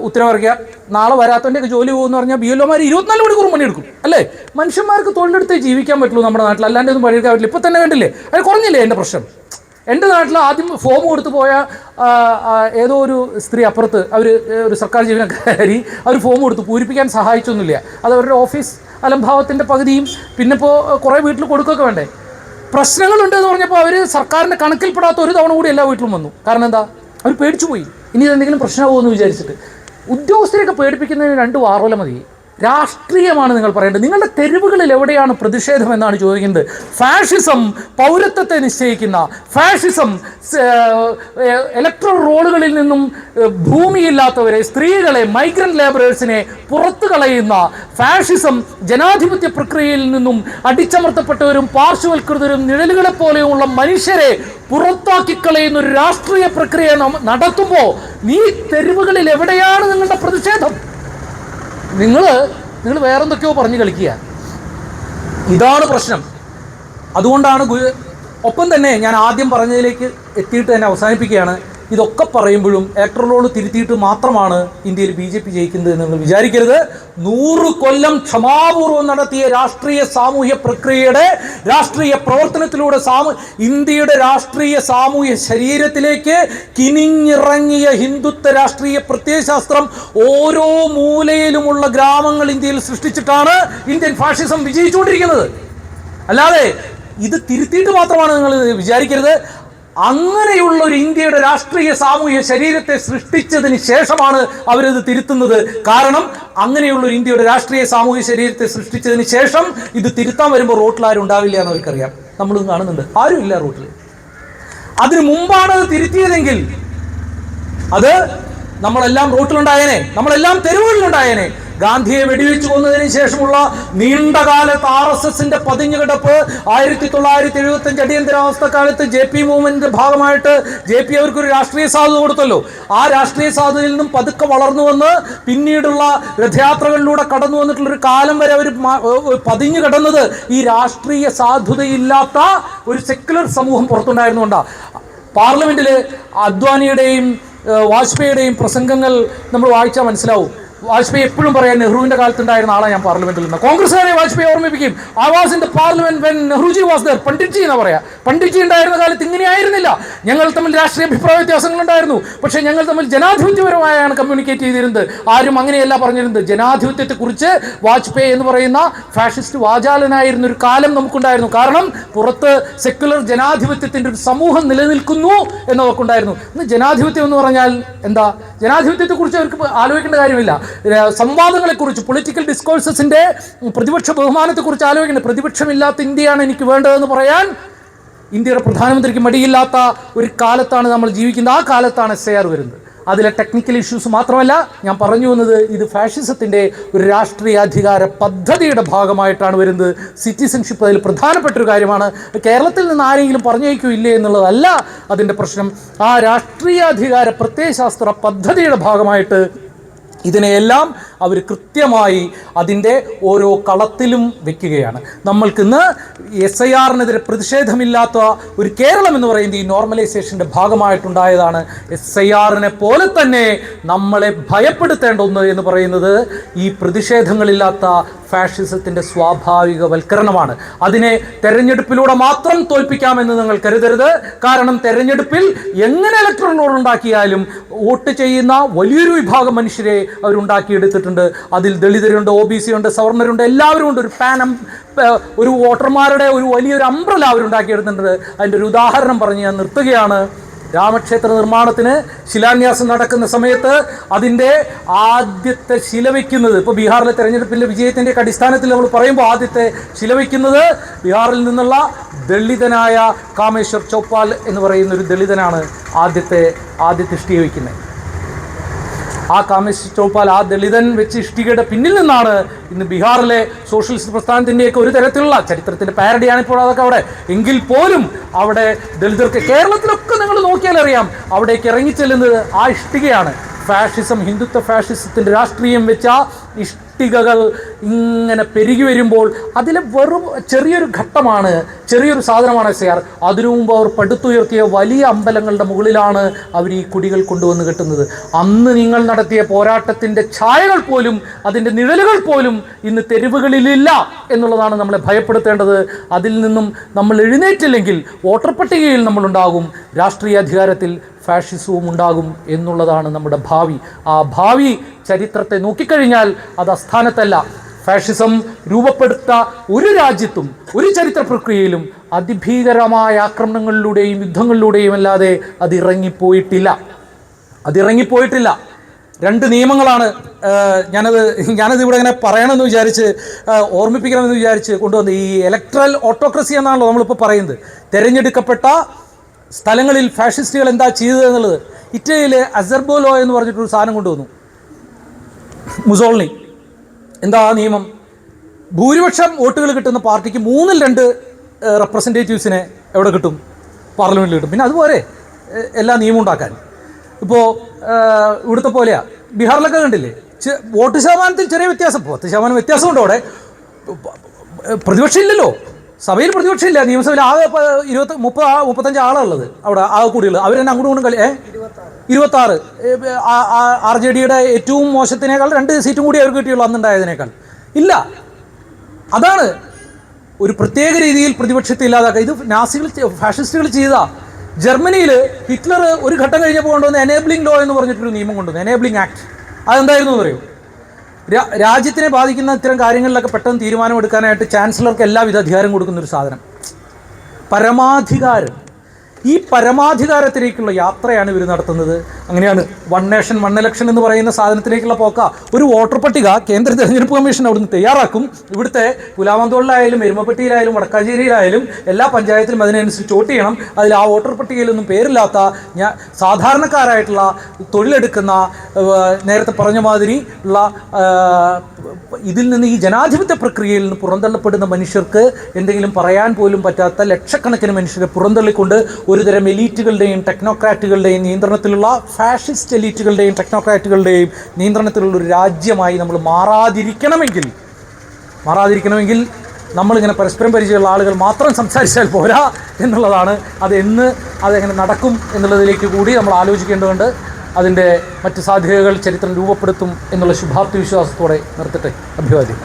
ഉത്തരവിറക്കുക, നാളെ വരാത്തവൻ്റെയൊക്കെ ജോലി പോകുമെന്ന് പറഞ്ഞാൽ BLOമാർ 24 മണിക്കൂർ പണിയെടുക്കും അല്ലേ? മനുഷ്യന്മാർക്ക് തൊഴിലെടുത്ത് ജീവിക്കാൻ പറ്റുള്ളൂ നമ്മുടെ നാട്ടിൽ, അല്ലാണ്ട് ഒന്നും പണിയെടുക്കാൻ പറ്റില്ല. ഇപ്പോൾ തന്നെ കണ്ടില്ലേ, അത് കുറഞ്ഞില്ലേ എൻ്റെ പ്രശ്നം? എൻ്റെ നാട്ടിൽ ആദ്യം ഫോം കൊടുത്തു പോയ ഏതോ ഒരു സ്ത്രീ അപ്പുറത്ത്, ഒരു സർക്കാർ ജീവനക്കാരി, അവർ ഫോം കൊടുത്തു, പൂരിപ്പിക്കാൻ സഹായിച്ചൊന്നുമില്ല. അത് അവരുടെ ഓഫീസ് അലംഭാവത്തിൻ്റെ പകുതിയും പിന്നെ ഇപ്പോൾ കുറേ വീട്ടിൽ കൊടുക്കുകയൊക്കെ വേണ്ടേ. പ്രശ്നങ്ങളുണ്ട് എന്ന് പറഞ്ഞപ്പോൾ അവർ സർക്കാരിൻ്റെ കണക്കിൽപ്പെടാത്ത ഒരു തവണ കൂടി എല്ലാ വീട്ടിലും വന്നു. കാരണം എന്താ? അവർ പേടിച്ചു പോയി, ഇനി എന്തെങ്കിലും പ്രശ്നമാകുമെന്ന് വിചാരിച്ചിട്ട്. ഉദ്യോഗസ്ഥരെയൊക്കെ പേടിപ്പിക്കുന്നതിന് 2 വാറോല മതി. രാഷ്ട്രീയമാണ് നിങ്ങൾ പറയേണ്ടത്. നിങ്ങളുടെ തെരുവുകളിൽ എവിടെയാണ് പ്രതിഷേധം എന്നാണ് ചോദിക്കുന്നത്. ഫാഷിസം പൗരത്വത്തെ നിശ്ചയിക്കുന്ന, ഫാഷിസം ഇലക്ട്രൽ റോളുകളിൽ നിന്നും ഭൂമിയില്ലാത്തവരെ, സ്ത്രീകളെ, മൈഗ്രൻ്റ് ലേബറേഴ്സിനെ പുറത്തു കളയുന്ന, ഫാഷിസം ജനാധിപത്യ പ്രക്രിയയിൽ നിന്നും അടിച്ചമർത്തപ്പെട്ടവരും പാർശ്വവൽകൃതരും നിഴലുകളെ പോലെയുള്ള മനുഷ്യരെ പുറത്താക്കി കളയുന്ന ഒരു രാഷ്ട്രീയ പ്രക്രിയ നടത്തുമ്പോൾ ഈ തെരുവുകളിൽ എവിടെയാണ് നിങ്ങളുടെ പ്രതിഷേധം? നിങ്ങൾ വേറെന്തൊക്കെയോ പറഞ്ഞ് കളിക്കുക. ഇതാണ് പ്രശ്നം. അതുകൊണ്ടാണ് ഒപ്പം തന്നെ ഞാൻ ആദ്യം പറഞ്ഞതിലേക്ക് എത്തിയിട്ട് തന്നെ അവസാനിപ്പിക്കുകയാണ്. ഇതൊക്കെ പറയുമ്പോഴും ഇലക്ടറൽ റോൾ തിരുത്തിയിട്ട് മാത്രമാണ് ഇന്ത്യയിൽ BJP ജയിക്കുന്നത് എന്ന് നിങ്ങൾ വിചാരിക്കരുത്. 100 കൊല്ലം ക്ഷമാപൂർവ്വം നടത്തിയ രാഷ്ട്രീയ സാമൂഹ്യ പ്രക്രിയയുടെ രാഷ്ട്രീയ പ്രവർത്തനത്തിലൂടെ ഇന്ത്യയുടെ രാഷ്ട്രീയ സാമൂഹ്യ ശരീരത്തിലേക്ക് കിനിഞ്ഞിറങ്ങിയ ഹിന്ദുത്വ രാഷ്ട്രീയ പ്രത്യയശാസ്ത്രം ഓരോ മൂലയിലുമുള്ള ഗ്രാമങ്ങൾ ഇന്ത്യയിൽ സൃഷ്ടിച്ചിട്ടാണ് ഇന്ത്യൻ ഫാഷിസം വിജയിച്ചുകൊണ്ടിരിക്കുന്നത്. അല്ലാതെ ഇത് തിരുത്തിയിട്ട് മാത്രമാണ് നിങ്ങൾ വിചാരിക്കരുത്. അങ്ങനെയുള്ള ഒരു ഇന്ത്യയുടെ രാഷ്ട്രീയ സാമൂഹ്യ ശരീരത്തെ സൃഷ്ടിച്ചതിന് ശേഷമാണ് അവരത് തിരുത്തുന്നത്. കാരണം അങ്ങനെയുള്ള ഒരു ഇന്ത്യയുടെ രാഷ്ട്രീയ സാമൂഹ്യ ശരീരത്തെ സൃഷ്ടിച്ചതിന് ശേഷം ഇത് തിരുത്താൻ വരുമ്പോൾ റോട്ടിൽ ആരും ഉണ്ടാവില്ല എന്ന് അവർക്കറിയാം. നമ്മളും കാണുന്നുണ്ട്, ആരും ഇല്ല റോട്ടിൽ. അതിനു മുമ്പാണ് അത് തിരുത്തിയതെങ്കിൽ അത് നമ്മളെല്ലാം റോട്ടിലുണ്ടായേനെ, നമ്മളെല്ലാം തെരുവുകളിലുണ്ടായേനെ. ഗാന്ധിയെ വെടിവെച്ച് കൊന്നതിന് ശേഷമുള്ള നീണ്ടകാലത്ത് RSSന്റെ പതിഞ്ഞുകിടപ്പ്, 1975 അടിയന്തരാവസ്ഥ കാലത്ത് JP മൂവ്മെന്റിന്റെ ഭാഗമായിട്ട് JP അവർക്കൊരു രാഷ്ട്രീയ സാധുത കൊടുത്തല്ലോ. ആ രാഷ്ട്രീയ സാധുതയിൽ നിന്നും പതുക്കെ വളർന്നു വന്ന് പിന്നീടുള്ള രഥയാത്രകളിലൂടെ കടന്നു വന്നിട്ടുള്ളൊരു കാലം വരെ അവർ പതിഞ്ഞു കിടന്നത് ഈ രാഷ്ട്രീയ സാധുതയില്ലാത്ത ഒരു സെക്യുലർ സമൂഹം പുറത്തുണ്ടായിരുന്നുകൊണ്ടാണ്. പാർലമെന്റിൽ അദ്വാനിയുടെയും വാജ്പേയിയുടെയും പ്രസംഗങ്ങൾ നമ്മൾ വായിച്ചാൽ മനസ്സിലാവും. വാജ്പേയി എപ്പോഴും പറയാൻ നെഹ്റുവിൻ്റെ കാലത്തുണ്ടായിരുന്ന ആളാണ് ഞാൻ പാർലമെന്റിൽ നിന്ന്. കോൺഗ്രസ്സുകാരെ വാജ്പേയി ഓർമ്മിപ്പിക്കും, I was in the parliament when Nehruji was there. Panditji എന്ന് പറയാം. പണ്ഡിറ്റ്ജി ഉണ്ടായിരുന്ന കാലത്ത് ഇങ്ങനെയായിരുന്നില്ല. ഞങ്ങൾ തമ്മിൽ രാഷ്ട്രീയ അഭിപ്രായ വ്യത്യാസങ്ങളുണ്ടായിരുന്നു, പക്ഷേ ഞങ്ങൾ തമ്മിൽ ജനാധിപത്യപരമായാണ് കമ്മ്യൂണിക്കേറ്റ് ചെയ്തിരുന്നത്. ആരും അങ്ങനെയല്ല പറഞ്ഞിരുന്നത്. ജനാധിപത്യത്തെക്കുറിച്ച് വാജ്പേയി എന്ന് പറയുന്ന ഫാഷിസ്റ്റ് വാചാലനായിരുന്ന ഒരു കാലം നമുക്കുണ്ടായിരുന്നു. കാരണം പുറത്ത് സെക്യുലർ ജനാധിപത്യത്തിൻ്റെ ഒരു സമൂഹം നിലനിൽക്കുന്നു എന്നതൊക്കെ ഉണ്ടായിരുന്നു. ഇന്ന് ജനാധിപത്യം എന്ന് പറഞ്ഞാൽ എന്താ? ജനാധിപത്യത്തെക്കുറിച്ച് അവർക്ക് ആലോചിക്കേണ്ട കാര്യമില്ല. സംവാദങ്ങളെക്കുറിച്ച്, പൊളിറ്റിക്കൽ ഡിസ്കോഴ്സസിൻ്റെ പ്രതിപക്ഷ ബഹുമാനത്തെക്കുറിച്ച് ആലോചിക്കേണ്ടത്. പ്രതിപക്ഷമില്ലാത്ത ഇന്ത്യയാണ് എനിക്ക് വേണ്ടതെന്ന് പറയാൻ ഇന്ത്യയുടെ പ്രധാനമന്ത്രിക്ക് മടിയില്ലാത്ത ഒരു കാലത്താണ് നമ്മൾ ജീവിക്കുന്നത്. ആ കാലത്താണ് SIR വരുന്നത്. അതിലെ ടെക്നിക്കൽ ഇഷ്യൂസ് മാത്രമല്ല, ഞാൻ പറഞ്ഞു വന്നത് ഇത് ഫാഷിസത്തിൻ്റെ ഒരു രാഷ്ട്രീയാധികാര പദ്ധതിയുടെ ഭാഗമായിട്ടാണ് വരുന്നത്. സിറ്റിസൺഷിപ്പ് അതിൽ പ്രധാനപ്പെട്ടൊരു കാര്യമാണ്. കേരളത്തിൽ നിന്ന് ആരെങ്കിലും പറഞ്ഞേക്കില്ലേ എന്നുള്ളതല്ല അതിൻ്റെ പ്രശ്നം. ആ രാഷ്ട്രീയാധികാര പ്രത്യയശാസ്ത്ര പദ്ധതിയുടെ ഭാഗമായിട്ട് ഇതിനെയെല്ലാം അവർ കൃത്യമായി അതിൻ്റെ ഓരോ കളത്തിലും വെക്കുകയാണ്. നമ്മൾക്കിന്ന് SIRനെതിരെ പ്രതിഷേധമില്ലാത്ത ഒരു കേരളം എന്ന് പറയുന്നത് ഈ നോർമലൈസേഷൻ്റെ ഭാഗമായിട്ടുണ്ടായതാണ്. SIRനെ പോലെ തന്നെ നമ്മളെ ഭയപ്പെടുത്തേണ്ട ഒന്ന് എന്ന് പറയുന്നത് ഈ പ്രതിഷേധങ്ങളില്ലാത്ത ഫാഷിസത്തിൻ്റെ സ്വാഭാവികവൽക്കരണമാണ്. അതിനെ തെരഞ്ഞെടുപ്പിലൂടെ മാത്രം തോൽപ്പിക്കാമെന്ന് നിങ്ങൾ കരുതരുത്. കാരണം തെരഞ്ഞെടുപ്പിൽ എങ്ങനെ ഇലക്ട്രൽ റോൾ ഉണ്ടാക്കിയാലും വോട്ട് ചെയ്യുന്ന വലിയൊരു വിഭാഗം മനുഷ്യരെ അവരുണ്ടാക്കിയെടുത്തിട്ടുണ്ട്. അതിൽ ദളിതരുണ്ട്, OBC ഉണ്ട്, സവർണരുണ്ട്, എല്ലാവരും ഉണ്ട്. ഒരു വോട്ടർമാരുടെ ഒരു വലിയൊരു അംബ്രല അവരുണ്ടാക്കിയെടുത്തിട്ടുണ്ട്. അതിൻ്റെ ഒരു ഉദാഹരണം പറഞ്ഞ് ഞാൻ നിർത്തുകയാണ്. രാമക്ഷേത്ര നിർമ്മാണത്തിന് ശിലാന്യാസം നടക്കുന്ന സമയത്ത് അതിൻ്റെ ആദ്യത്തെ ശിലവയ്ക്കുന്നത്, ഇപ്പോൾ ബീഹാറിലെ തെരഞ്ഞെടുപ്പിൻ്റെ വിജയത്തിൻ്റെ അടിസ്ഥാനത്തിൽ നമ്മൾ പറയുമ്പോൾ ആദ്യത്തെ ശിലവയ്ക്കുന്നത് ബീഹാറിൽ നിന്നുള്ള ദളിതനായ കാമേശ്വർ ചൗപ്പാൽ എന്ന് പറയുന്ന ഒരു ദളിതനാണ് ആദ്യത്തെ ഇഷ്ടിക വയ്ക്കുന്നത്. ആ കാമേശ്വർ ചൗപ്പാൽ, ആ ദളിതൻ വെച്ച് ഇഷ്ടികയുടെ പിന്നിൽ നിന്നാണ് ഇന്ന് ബീഹാറിലെ സോഷ്യലിസ്റ്റ് പ്രസ്ഥാനത്തിൻ്റെയൊക്കെ ഒരു തരത്തിലുള്ള ചരിത്രത്തിൻ്റെ പാരഡിയാണ് ഇപ്പോൾ അതൊക്കെ അവിടെ. എങ്കിൽ പോലും അവിടെ ദളിതർക്ക്, കേരളത്തിലൊക്കെ നിങ്ങൾ നോക്കിയാൽ അറിയാം, അവിടേക്ക് ഇറങ്ങിച്ചെല്ലുന്നത് ആ ഇഷ്ടികയാണ്. ഫാഷിസം, ഹിന്ദുത്വ ഫാഷിസത്തിൻ്റെ രാഷ്ട്രീയം വെച്ച ഇഷ്ടികകൾ ഇങ്ങനെ പെരുകി വരുമ്പോൾ അതിലെ വെറും ചെറിയൊരു ഘട്ടമാണ്, ചെറിയൊരു സാധനമാണ് SIR. അതിനു മുമ്പ് അവർ പടുത്തുയർത്തിയ വലിയ അമ്പലങ്ങളുടെ മുകളിലാണ് അവർ ഈ കുടികൾ കൊണ്ടുവന്ന് കെട്ടുന്നത്. അന്ന് നിങ്ങൾ നടത്തിയ പോരാട്ടത്തിൻ്റെ ഛായകൾ പോലും, അതിൻ്റെ നിഴലുകൾ പോലും ഇന്ന് തെരുവുകളിലില്ല എന്നുള്ളതാണ് നമ്മളെ ഭയപ്പെടുത്തേണ്ടത്. അതിൽ നിന്നും നമ്മൾ എഴുന്നേറ്റില്ലെങ്കിൽ വോട്ടർ പട്ടികയിൽ നമ്മളുണ്ടാകും, രാഷ്ട്രീയ അധികാരത്തിൽ ഫാഷിസവും ഉണ്ടാകും എന്നുള്ളതാണ് നമ്മുടെ ഭാവി. ആ ഭാവി ചരിത്രത്തെ നോക്കിക്കഴിഞ്ഞാൽ അത് അസ്ഥാനത്തല്ല. ഫാഷിസം രൂപപ്പെടുത്ത ഒരു രാജ്യത്തും ഒരു ചരിത്ര പ്രക്രിയയിലും അതിഭീകരമായ ആക്രമണങ്ങളിലൂടെയും യുദ്ധങ്ങളിലൂടെയും അല്ലാതെ അതിറങ്ങിപ്പോയിട്ടില്ല. രണ്ട് നിയമങ്ങളാണ് ഞാനത് ഇവിടെ ഇങ്ങനെ പറയണമെന്ന് വിചാരിച്ച്, ഓർമ്മിപ്പിക്കണമെന്ന് വിചാരിച്ച് കൊണ്ടുവന്ന്. ഈ ഇലക്ട്രൽ ഓട്ടോക്രസി എന്നാണല്ലോ നമ്മളിപ്പോൾ പറയുന്നത്. തിരഞ്ഞെടുക്കപ്പെട്ട സ്ഥലങ്ങളിൽ ഫാഷിസ്റ്റുകൾ എന്താ ചെയ്തത് എന്നുള്ളത്. ഇറ്റലിയിൽ അസർബോലോ എന്ന് പറഞ്ഞിട്ടൊരു സാധനം കൊണ്ടുവന്നു മുസോളിനി. എന്താ ആ നിയമം? ഭൂരിപക്ഷം വോട്ടുകൾ കിട്ടുന്ന പാർട്ടിക്ക് 2/3 റെപ്രസെൻറ്റേറ്റീവ്സിനെ എവിടെ കിട്ടും? പാർലമെൻറ്റിൽ കിട്ടും. പിന്നെ അതുപോലെ എല്ലാ നിയമം ഉണ്ടാക്കാൻ. ഇപ്പോൾ ഇവിടുത്തെ പോലെയാണ്. ബീഹാറിലൊക്കെ കണ്ടില്ലേ, വോട്ട് ശതമാനത്തിൽ ചെറിയ വ്യത്യാസം, 10% വ്യത്യാസമുണ്ട്. അവിടെ പ്രതിപക്ഷം ഇല്ലല്ലോ, സഭയിൽ പ്രതിപക്ഷമില്ല. നിയമസഭയിൽ ആകെ 35 ആളുള്ളത് അവിടെ ആകെ കൂടിയുള്ളത്. അവർ തന്നെ അങ്ങോട്ടും ഇങ്ങോട്ടും 26. RJDയുടെ ഏറ്റവും മോശത്തിനേക്കാൾ 2 സീറ്റും കൂടി അവർക്ക് കിട്ടിയുള്ളൂ അന്നുണ്ടായതിനേക്കാൾ. ഇല്ല, അതാണ് ഒരു പ്രത്യേക രീതിയിൽ പ്രതിപക്ഷത്തെ ഇല്ലാതാക്കുക. ഇത് ഫാഷിസ്റ്റുകൾ ചെയ്താ. ജർമ്മനിയിൽ ഹിറ്റ്ലർ ഒരു ഘട്ടം കഴിഞ്ഞപ്പോൾ കൊണ്ടുവന്ന് എനേബിളിംഗ് ലോ എന്ന് പറഞ്ഞിട്ടൊരു നിയമം കൊണ്ടുവന്നു, എനേബിളിംഗ് ആക്ട്. അതെന്തായിരുന്നു എന്ന് പറയും? രാജ്യത്തിനെ ബാധിക്കുന്ന ഇത്തരം കാര്യങ്ങളിലൊക്കെ പെട്ടെന്ന് തീരുമാനമെടുക്കാനായിട്ട് ചാൻസലർക്ക് എല്ലാവിധ അധികാരം കൊടുക്കുന്നൊരു സാധനം, പരമാധികാരം. ഈ പരമാധികാരത്തിലേക്കുള്ള യാത്രയാണ് ഇവർ നടത്തുന്നത്. അങ്ങനെയാണ് 1 നേഷൻ 1 ഇലക്ഷൻ എന്ന് പറയുന്ന സാധനത്തിലേക്കുള്ള പോക്ക. ഒരു വോട്ടർ പട്ടിക കേന്ദ്ര തെരഞ്ഞെടുപ്പ് കമ്മീഷൻ അവിടുന്ന് തയ്യാറാക്കും. ഇവിടുത്തെ പുലാമന്തോളിലായാലും എരുമപ്പെട്ടിയിലായാലും വടക്കാഞ്ചേരിയിലായാലും എല്ലാ പഞ്ചായത്തിലും അതിനനുസരിച്ച് വോട്ട് ചെയ്യണം. അതിൽ ആ വോട്ടർ പട്ടികയിലൊന്നും പേരില്ലാത്ത സാധാരണക്കാരായിട്ടുള്ള തൊഴിലെടുക്കുന്ന, നേരത്തെ പറഞ്ഞ മാതിരി ഉള്ള ഇതിൽ നിന്ന്, ഈ ജനാധിപത്യ പ്രക്രിയയിൽ നിന്ന് പുറന്തള്ളപ്പെടുന്ന മനുഷ്യർക്ക് എന്തെങ്കിലും പറയാൻ പോലും പറ്റാത്ത ലക്ഷക്കണക്കിന് മനുഷ്യരെ പുറന്തള്ളിക്കൊണ്ട് ഒരുതരം എലീറ്റുകളുടെയും ടെക്നോക്രാറ്റുകളുടെയും നിയന്ത്രണത്തിലുള്ള, ഫാഷിസ്റ്റ് എലീറ്റുകളുടെയും ടെക്നോക്രാറ്റുകളുടെയും നിയന്ത്രണത്തിലുള്ള ഒരു രാജ്യമായി നമ്മൾ മാറാതിരിക്കണമെങ്കിൽ നമ്മളിങ്ങനെ പരസ്പരം പരിചയമുള്ള ആളുകൾ മാത്രം സംസാരിച്ചാൽ പോരാ എന്നുള്ളതാണ്. അതെങ്ങനെ നടക്കും എന്നുള്ളതിലേക്ക് കൂടി നമ്മൾ ആലോചിക്കേണ്ടതുണ്ട്. അതിൻ്റെ മറ്റ് സാധ്യതകൾ ചരിത്രം രൂപപ്പെടുത്തും എന്നുള്ള ശുഭാപ്തി വിശ്വാസത്തോടെ നിർത്തട്ടെ. അഭിവാദ്യം.